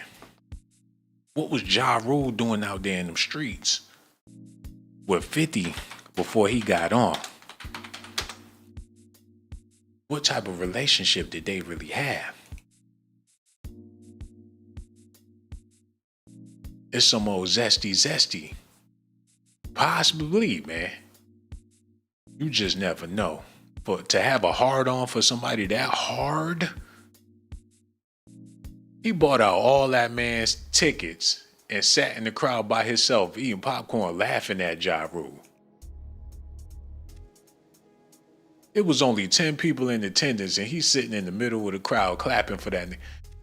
What was Ja Rule doing out there in them streets? With 50 before he got on. What type of relationship did they really have? It's some old zesty. Possibly, man. You just never know. But to have a hard on for somebody that hard, he bought out all that man's tickets and sat in the crowd by himself eating popcorn laughing at Ja Rule. It was only 10 people in attendance and he's sitting in the middle of the crowd clapping for that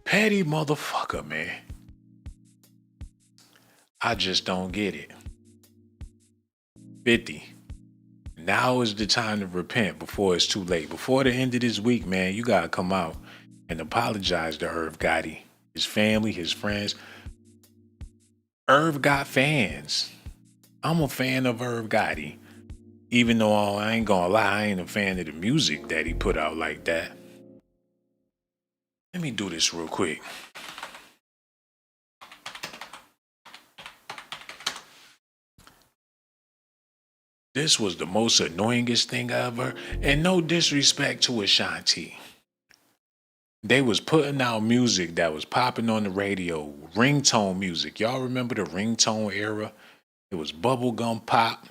petty motherfucker, man. I just don't get it. 50. Now is the time to repent before it's too late. Before the end of this week, man, you gotta come out and apologize to Irv Gotti, his family, his friends. Irv got fans. I'm a fan of Irv Gotti. Even though I ain't gonna lie, I ain't a fan of the music that he put out like that. Let me do this real quick. This was the most annoyingest thing ever, and no disrespect to Ashanti. They was putting out music that was popping on the radio, ringtone music. Y'all remember the ringtone era? It was bubblegum pop.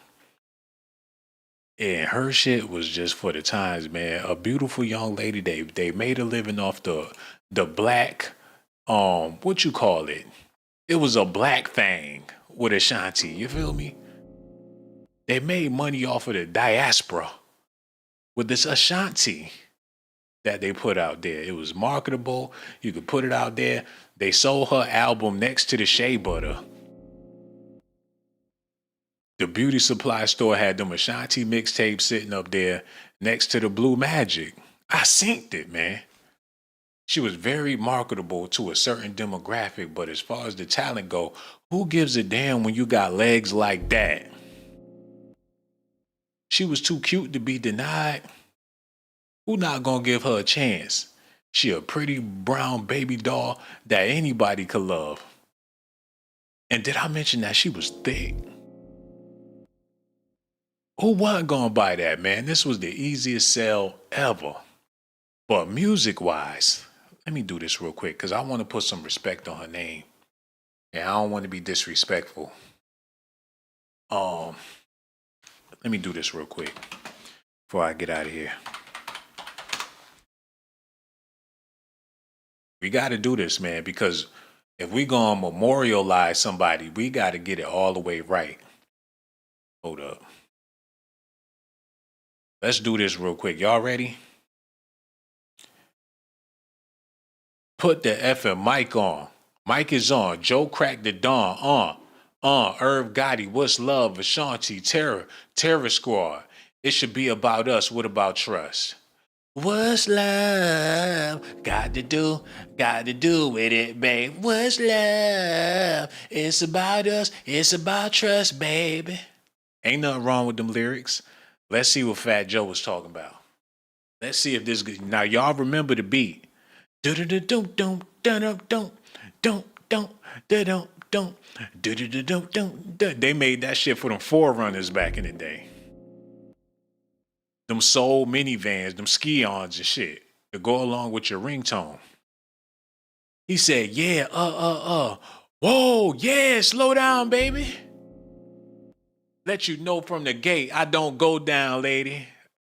And her shit was just for the times, man. A beautiful young lady. They made a living off the black, what you call it? It was a black thing with Ashanti. You feel me? They made money off of the diaspora with this Ashanti that they put out there. It was marketable. You could put it out there. They sold her album next to the Shea Butter. The beauty supply store had them Ashanti mixtapes sitting up there next to the Blue Magic. I synced it, man. She was very marketable to a certain demographic, but as far as the talent go, who gives a damn when you got legs like that? She was too cute to be denied. Who not gonna give her a chance? She a pretty brown baby doll that anybody could love. And did I mention that she was thick? Who wasn't gonna buy that, man? This was the easiest sell ever. But music-wise, let me do this real quick because I want to put some respect on her name. And I don't want to be disrespectful. Let me do this real quick before I get out of here. We got to do this, man, because if we gonna memorialize somebody, we got to get it all the way right. Hold up. Let's do this real quick. Y'all ready? Put the effing mic on. Mic is on. Joe cracked the dawn on. Irv Gotti, what's love? Ashanti, Terror Squad. It should be about us. What about trust? What's love? Got to do with it, babe. What's love? It's about us. It's about trust, baby. Ain't nothing wrong with them lyrics. Let's see what Fat Joe was talking about. Let's see if this good. Now y'all remember the beat. They made that shit for them Forerunners back in the day. Them soul minivans, them ski-ons and shit to go along with your ringtone. He said, yeah, whoa, yeah, slow down, baby. Let you know from the gate, I don't go down, lady.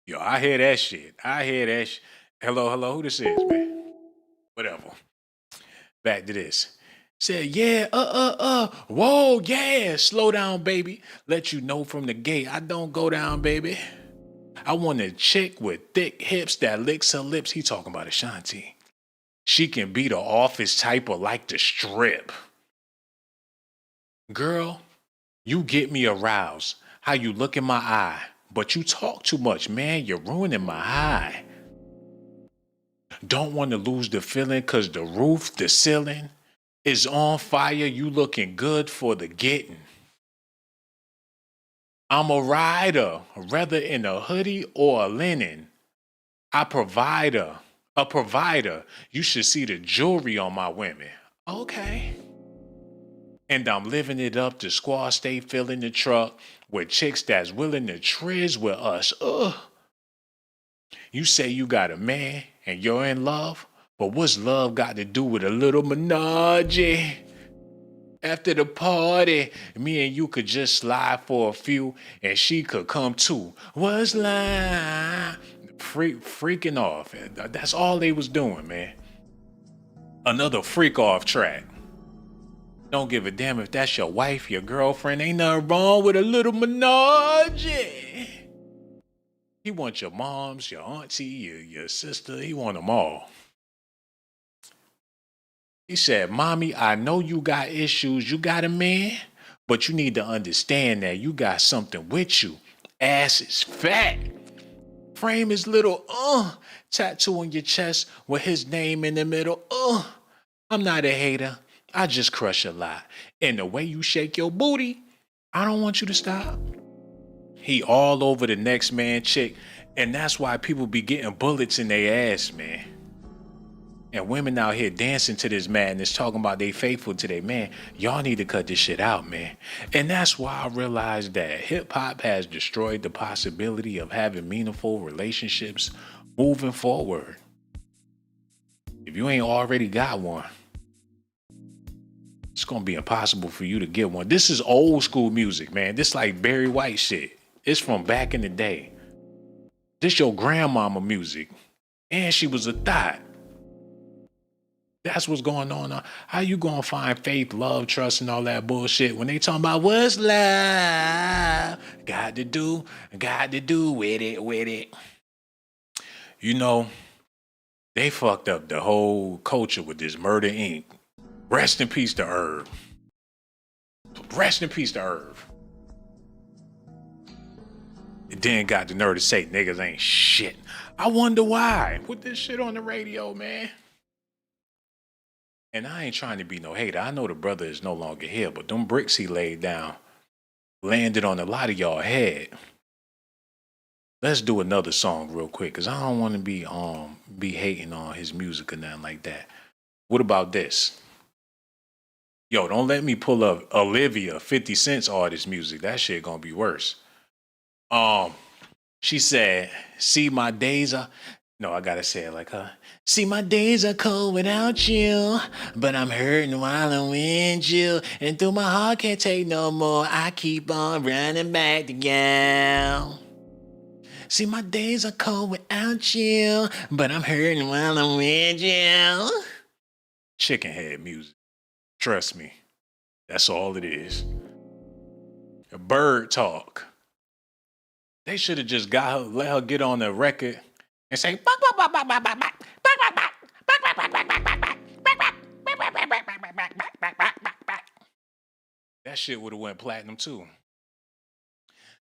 Yo, I hear that shit. Hello, who this is, man? Whatever. Back to this. Said, yeah, whoa, yeah, slow down, baby. Let you know from the gate, I don't go down, baby. I want a chick with thick hips that licks her lips. He talking about Ashanti. She can be the office type or like to strip. Girl, you get me aroused. How you look in my eye. But you talk too much, man. You're ruining my high. Don't want to lose the feeling cause the roof, the ceiling is on fire. You looking good for the getting. I'm a rider, whether in a hoodie or a linen. A provider. You should see the jewelry on my women. Okay. And I'm living it up. The squad stay filling the truck with chicks that's willing to trizz with us. Ugh. You say you got a man and you're in love, but what's love got to do with a little menage? After the party, me and you could just slide for a few and she could come too. What's love? Freaking off. That's all they was doing, man. Another freak off track. Don't give a damn if that's your wife, your girlfriend. Ain't nothing wrong with a little menage. He wants your moms, your auntie, your sister. He want them all. He said, Mommy, I know you got issues. You got a man, but you need to understand that you got something with you. Ass is fat. Frame is little, tattoo on your chest with his name in the middle. I'm not a hater. I just crush a lot. And the way you shake your booty, I don't want you to stop. He all over the next man chick. And that's why people be getting bullets in their ass, man. And women out here dancing to this madness, talking about they faithful to their man. Y'all need to cut this shit out, man. And that's why I realized that hip hop has destroyed the possibility of having meaningful relationships moving forward. If you ain't already got one, it's gonna be impossible for you to get one. This is old school music, man. This like Barry White shit. It's from back in the day. This your grandmama music. And she was a thot. That's what's going on. How you gonna find faith, love, trust, and all that bullshit when they talking about what's love? Got to do with it. You know, they fucked up the whole culture with this Murder Inc. Rest in peace to Irv. Rest in peace to Irv. It then got the nerve to say niggas ain't shit. I wonder why. Put this shit on the radio, man. And I ain't trying to be no hater. I know the brother is no longer here, but them bricks he laid down landed on a lot of y'all head. Let's do another song real quick, cause I don't want to be hating on his music or nothing like that. What about this? Yo, don't let me pull up Olivia 50 Cent's artist music. That shit gonna be worse. She said, see my days are, no, I gotta say it like her. See my days are cold without you, but I'm hurting while I'm with you. And through my heart can't take no more, I keep on running back to you. See my days are cold without you, but I'm hurting while I'm with you. Chicken head music. Trust me. That's all it is. Bird talk. They should have just got her, let her get on the record and say, that shit would have went platinum too.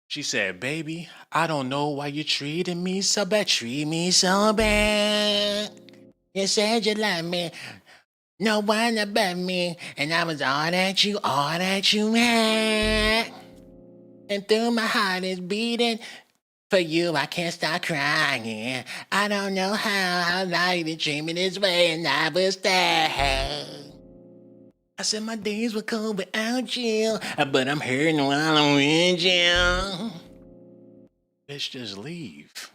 She said, baby, I don't know why you treating me so bad, treat me so bad. You said you love me, no one about me, and I was all that you had. And through my heart is beating. For you, I can't stop crying. I don't know how I like to treat me this way, and I was there. I said my days were cold without you, but I'm hurting while I'm with you. Bitch, just leave.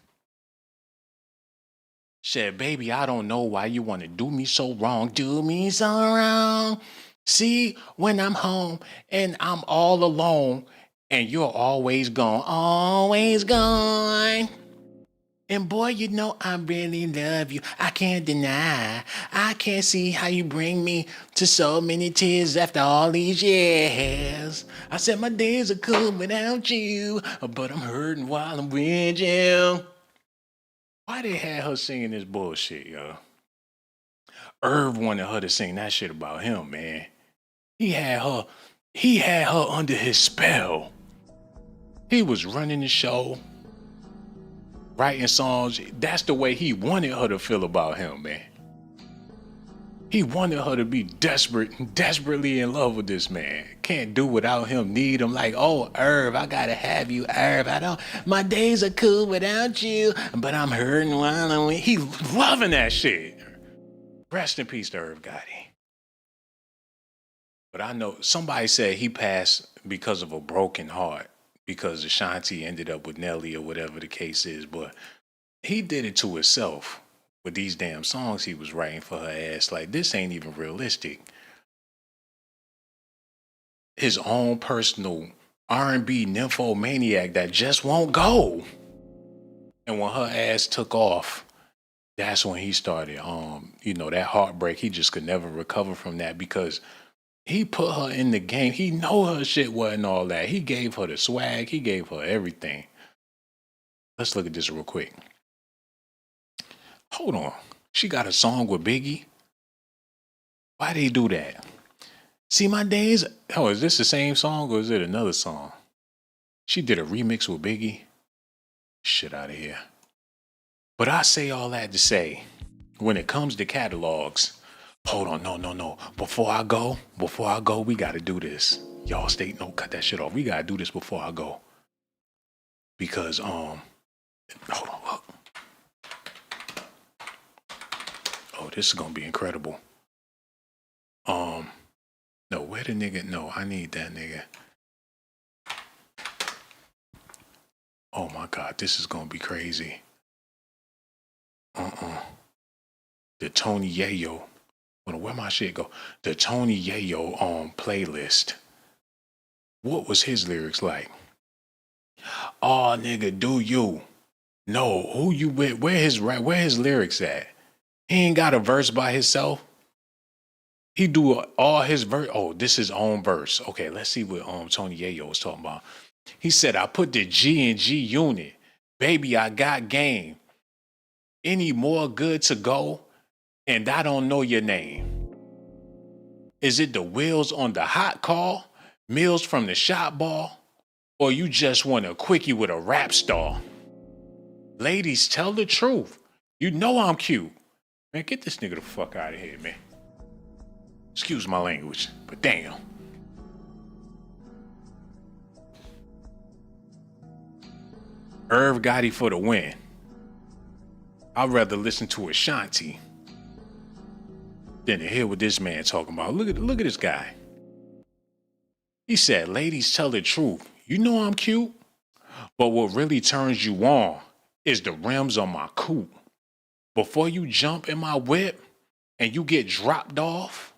Said, baby, I don't know why you want to do me so wrong. Do me so wrong. See, when I'm home and I'm all alone, and you're always gone, always gone. And boy, you know I really love you. I can't deny. I can't see how you bring me to so many tears after all these years. I said my days are cool without you, but I'm hurting while I'm with you. Why they had her singing this bullshit, yo? Irv wanted her to sing that shit about him, man. He had her under his spell. He was running the show, writing songs. That's the way he wanted her to feel about him, man. He wanted her to be desperately in love with this man. Can't do without him, need him. Like, oh, Irv, I gotta have you, Irv. My days are cool without you, but I'm hurting while I'm with. He loving that shit. Rest in peace to Irv Gotti. But I know somebody said he passed because of a broken heart because Ashanti ended up with Nelly or whatever the case is. But he did it to himself with these damn songs he was writing for her ass. Like, this ain't even realistic. His own personal R&B nymphomaniac that just won't go. And when her ass took off, that's when he started, that heartbreak. He just could never recover from that because he put her in the game. He know her shit wasn't all that. He gave her the swag. He gave her everything. Let's look at this real quick. Hold on. She got a song with Biggie? Why they do that? See my days? Oh, is this the same song or is it another song? She did a remix with Biggie? Shit out of here. But I say all that to say, when it comes to catalogs, hold on, no. Before I go, we gotta do this. Y'all cut that shit off. We gotta do this before I go. Because, hold on, look. Oh, this is gonna be incredible. No, where the nigga? No, I need that nigga. Oh my God, this is gonna be crazy. The Tony Yayo. Where my shit go? The Tony Yayo playlist. What was his lyrics like? Oh nigga, do you? No, who you with? Where his lyrics at? He ain't got a verse by himself. He do all his verse. Oh, this is his own verse. Okay, let's see what Tony Yayo was talking about. He said, I put the G in G unit. Baby, I got game. Any more good to go? And I don't know your name. Is it the wheels on the hot car? Meals from the shop ball? Or you just want a quickie with a rap star? Ladies, tell the truth. You know I'm cute. Man, get this nigga the fuck out of here, man. Excuse my language, but damn. Irv Gotti for the win. I'd rather listen to Ashanti than to hear what this man talking about. Look at this guy. He said, ladies, tell the truth. You know I'm cute, but what really turns you on is the rims on my coupe. Before you jump in my whip and you get dropped off,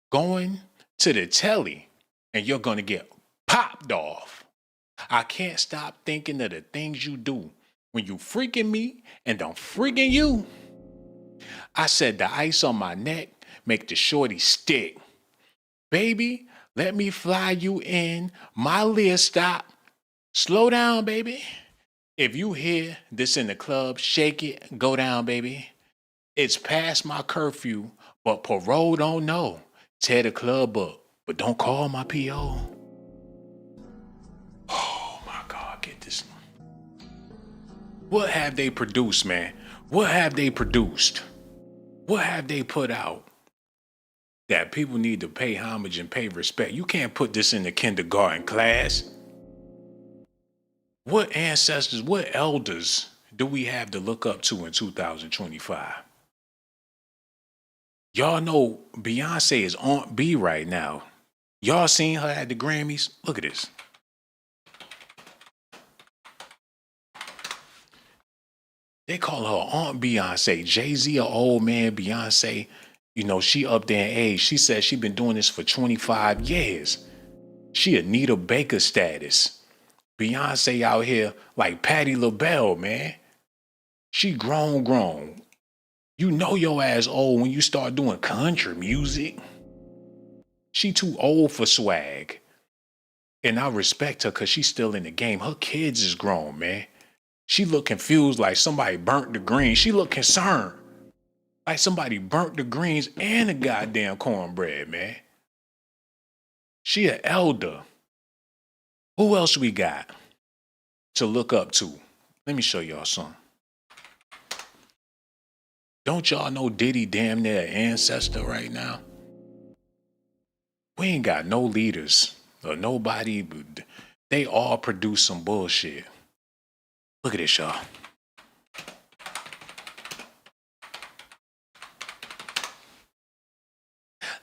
going to the telly and you're gonna get popped off. I can't stop thinking of the things you do when you freaking me and I'm freaking you. I said the ice on my neck make the shorty stick. Baby, let me fly you in my Lear stop. Slow down, baby. If you hear this in the club, shake it, go down, baby. It's past my curfew, but parole don't know. Tear the club up, but don't call my P.O. Oh my God, get this. What have they produced, man? What have they produced? What have they put out that people need to pay homage and pay respect? You can't put this in the kindergarten class. What ancestors, what elders do we have to look up to in 2025? Y'all know Beyonce is Aunt B right now. Y'all seen her at the Grammys? Look at this. They call her Aunt Beyonce. Jay-Z, an old man. Beyonce, she up there in age. She said she been doing this for 25 years. She Anita Baker status. Beyonce out here like Patti LaBelle, man. She grown. You know your ass old when you start doing country music. She too old for swag. And I respect her because she's still in the game. Her kids is grown, man. She look confused like somebody burnt the greens. She look concerned. Like somebody burnt the greens and the goddamn cornbread, man. She an elder. Who else we got to look up to? Let me show y'all something. Don't y'all know Diddy damn near an ancestor right now? We ain't got no leaders or nobody. They all produce some bullshit. Look at this, y'all.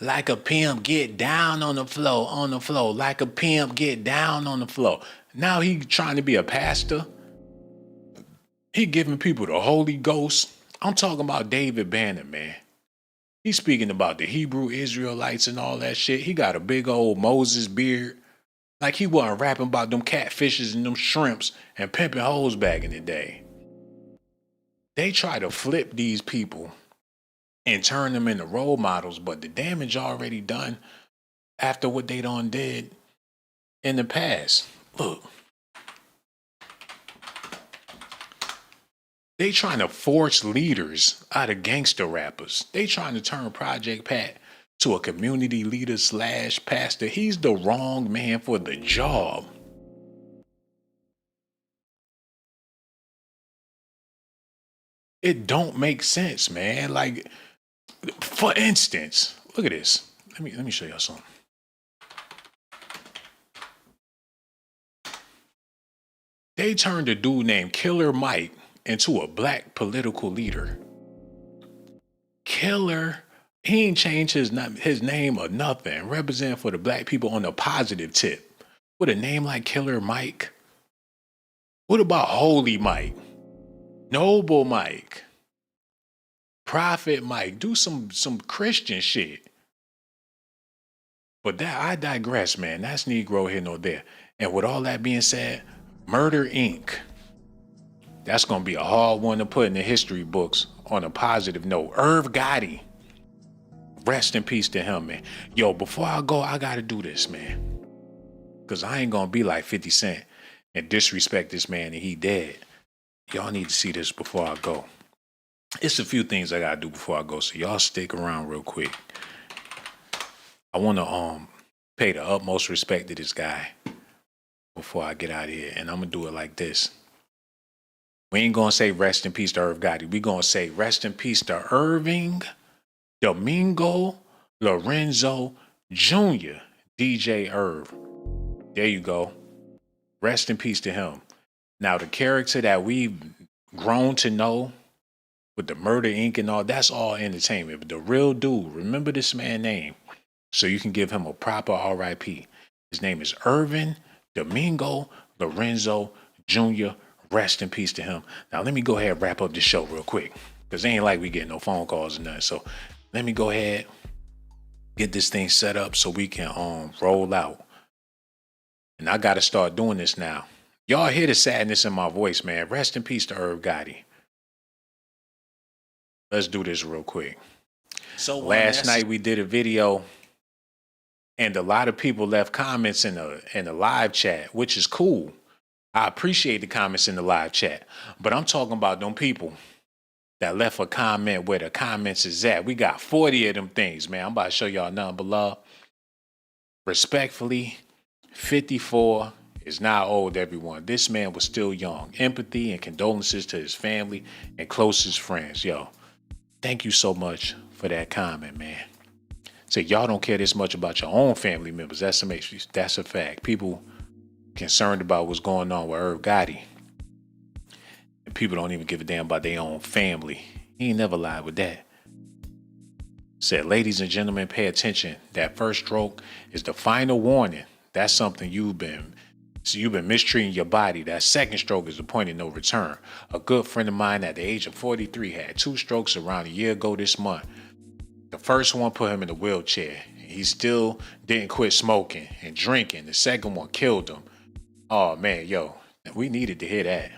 Like a pimp, get down on the floor. Like a pimp, get down on the floor. Now he trying to be a pastor. He giving people the Holy Ghost. I'm talking about David Banner, man. He's speaking about the Hebrew Israelites and all that shit. He got a big old Moses beard. Like he wasn't rapping about them catfishes and them shrimps and pimping hoes back in the day. They try to flip these people and turn them into role models, but the damage already done after what they done did in the past. Look. They trying to force leaders out of gangster rappers. They trying to turn Project Pat to a community leader / pastor. He's the wrong man for the job. It don't make sense, man. Like, for instance, look at this. Let me show y'all something. They turned a dude named Killer Mike into a black political leader. Killer, he ain't changed his name or nothing. Represent for the black people on the positive tip. With a name like Killer Mike. What about Holy Mike? Noble Mike? Prophet Mike? Do some Christian shit. But that, I digress, man. That's Negro here nor there. And with all that being said, Murder Inc. That's going to be a hard one to put in the history books on a positive note. Irv Gotti. Rest in peace to him, man. Yo, before I go, I got to do this, man. Because I ain't going to be like 50 Cent and disrespect this man and he dead. Y'all need to see this before I go. It's a few things I got to do before I go, so y'all stick around real quick. I want to pay the utmost respect to this guy before I get out of here. And I'm going to do it like this. We ain't going to say rest in peace to Irv Gotti. We going to say rest in peace to Irving Domingo Lorenzo Jr., DJ Irv. There you go. Rest in peace to him. Now, the character that we've grown to know with the Murder Inc. and all, that's all entertainment. But the real dude, remember this man's name so you can give him a proper RIP. His name is Irvin Domingo Lorenzo Jr., Rest in peace to him. Now, let me go ahead and wrap up this show real quick because it ain't like we getting no phone calls or nothing. So let me go ahead, get this thing set up so we can roll out. And I got to start doing this now. Y'all hear the sadness in my voice, man. Rest in peace to Irv Gotti. Let's do this real quick. So last night we did a video and a lot of people left comments in the live chat, which is cool. I appreciate the comments in the live chat, but I'm talking about them people that left a comment where the comments is at. We got 40 of them things, man. I'm about to show y'all nothing but love. Respectfully, 54 is not old, everyone. This man was still young. Empathy and condolences to his family and closest friends. Yo, thank you so much for that comment, man. So y'all don't care this much about your own family members. That's a fact. People concerned about what's going on with Irv Gotti. And people don't even give a damn about their own family. He ain't never lied with that. Said, ladies and gentlemen, pay attention. That first stroke is the final warning. That's something you've been mistreating your body. That second stroke is the point of no return. A good friend of mine at the age of 43 had 2 strokes around a year ago this month. The first one put him in a wheelchair. He still didn't quit smoking and drinking. The second one killed him. Oh, man, yo, we needed to hear that.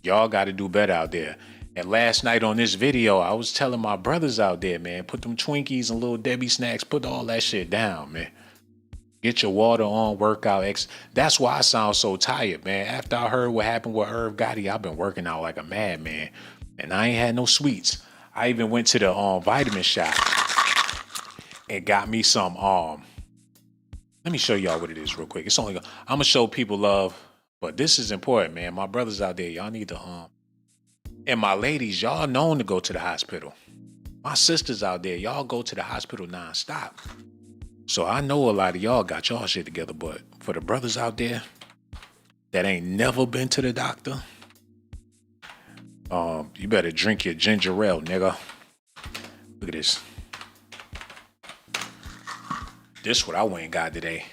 Y'all got to do better out there. And last night on this video, I was telling my brothers out there, man, put them Twinkies and Little Debbie snacks, put all that shit down, man. Get your water on, workout. That's why I sound so tired, man. After I heard what happened with Irv Gotti, I've been working out like a madman. And I ain't had no sweets. I even went to the vitamin shop and got me some let me show y'all what it is real quick. I'm gonna show people love, but this is important, man. My brothers out there, y'all need to and my ladies, y'all known to go to the hospital. My sisters out there, y'all go to the hospital nonstop. So I know a lot of y'all got y'all shit together, but for the brothers out there that ain't never been to the doctor, you better drink your ginger ale, nigga. Look at this. this what I went and got today.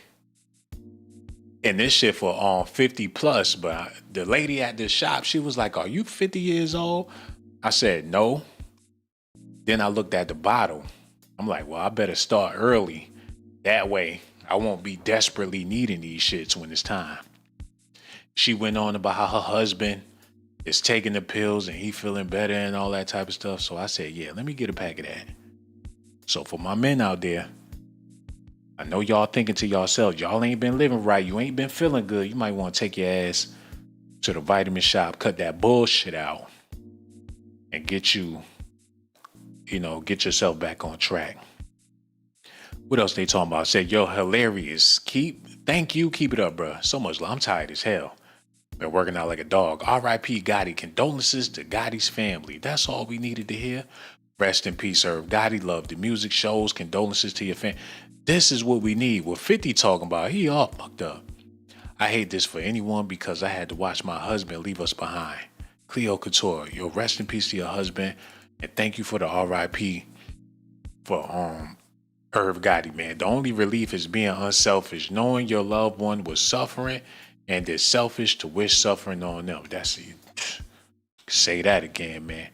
And this shit for 50 plus. But the lady at the shop, she was like, are you 50 years old? I said, no. Then I looked at the bottle. I'm like, well, I better start early. That way I won't be desperately needing these shits when it's time. She went on about how her husband is taking the pills and he feeling better and all that type of stuff. So I said, yeah, let me get a pack of that. So for my men out there, I know y'all thinking to yourselves, y'all ain't been living right. You ain't been feeling good. You might want to take your ass to the vitamin shop, cut that bullshit out, and get yourself back on track. What else they talking about? I said, yo, hilarious. Thank you. Keep it up, bro. So much love. I'm tired as hell. Been working out like a dog. R.I.P. Gotti. Condolences to Gotti's family. That's all we needed to hear. Rest in peace, Irv Gotti. Love the music shows. Condolences to your family. This is what we need. What 50 talking about, he all fucked up. I hate this for anyone because I had to watch my husband leave us behind. Cleo Couture, yo, rest in peace to your husband. And thank you for the R.I.P. for Irv Gotti, man. The only relief is being unselfish, knowing your loved one was suffering, and it's selfish to wish suffering on them. That's it. Say that again, man.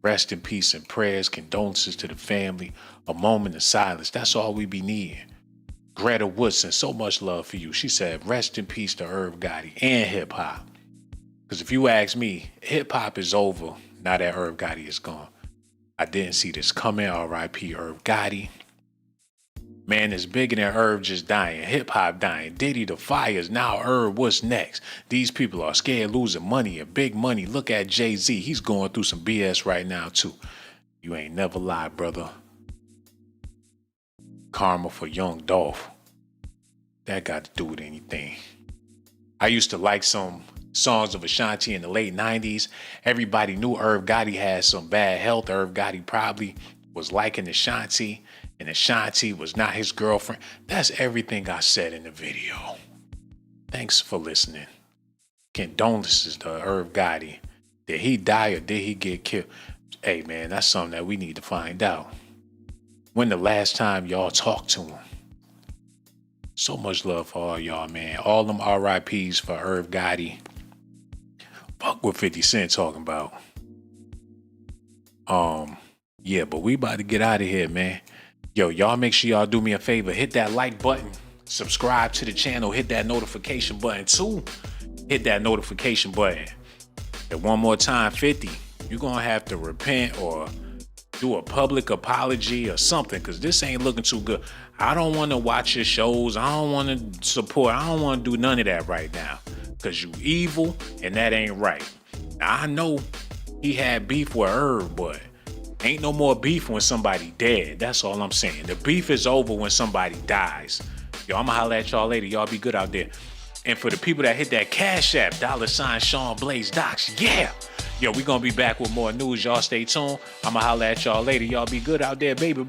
Rest in peace and prayers, condolences to the family, a moment of silence. That's all we be needing. Greta Woodson, so much love for you. She said, rest in peace to Irv Gotti and hip hop. Because if you ask me, hip hop is over now that Irv Gotti is gone. I didn't see this coming. R.I.P. Irv Gotti. Man, it's bigger than Irv just dying. Hip hop dying. Diddy the fires. Now Irv, what's next? These people are scared losing money and big money. Look at Jay-Z. He's going through some BS right now too. You ain't never lied, brother. Karma for Young Dolph. That got to do with anything. I used to like some songs of Ashanti in the late 90s. Everybody knew Irv Gotti had some bad health. Irv Gotti probably was liking Ashanti, and Ashanti was not his girlfriend. That's everything I said in the video. Thanks for listening. Condolences to Irv Gotti. Did he die or did he get killed? Hey, man, that's something that we need to find out. When the last time y'all talked to him? So much love for all y'all, man. All them RIPs for Irv Gotti. Fuck what 50 Cent talking about. Yeah, but we about to get out of here, man. Yo, y'all make sure y'all do me a favor. Hit that like button. Subscribe to the channel. Hit that notification button too. Hit that notification button. And one more time, 50, you're going to have to repent or do a public apology or something, because this ain't looking too good. I don't want to watch your shows. I don't want to support. I don't want to do none of that right now, because you evil and that ain't right. Now, I know he had beef with Irv, but ain't no more beef when somebody dead. That's all I'm saying. The beef is over when somebody dies. Yo, I'm gonna holler at y'all later. Y'all be good out there. And for the people that hit that Cash App, $ Sean Blaze Docs, yeah. Yo, we gonna be back with more news. Y'all stay tuned. I'm gonna holler at y'all later. Y'all be good out there, baby.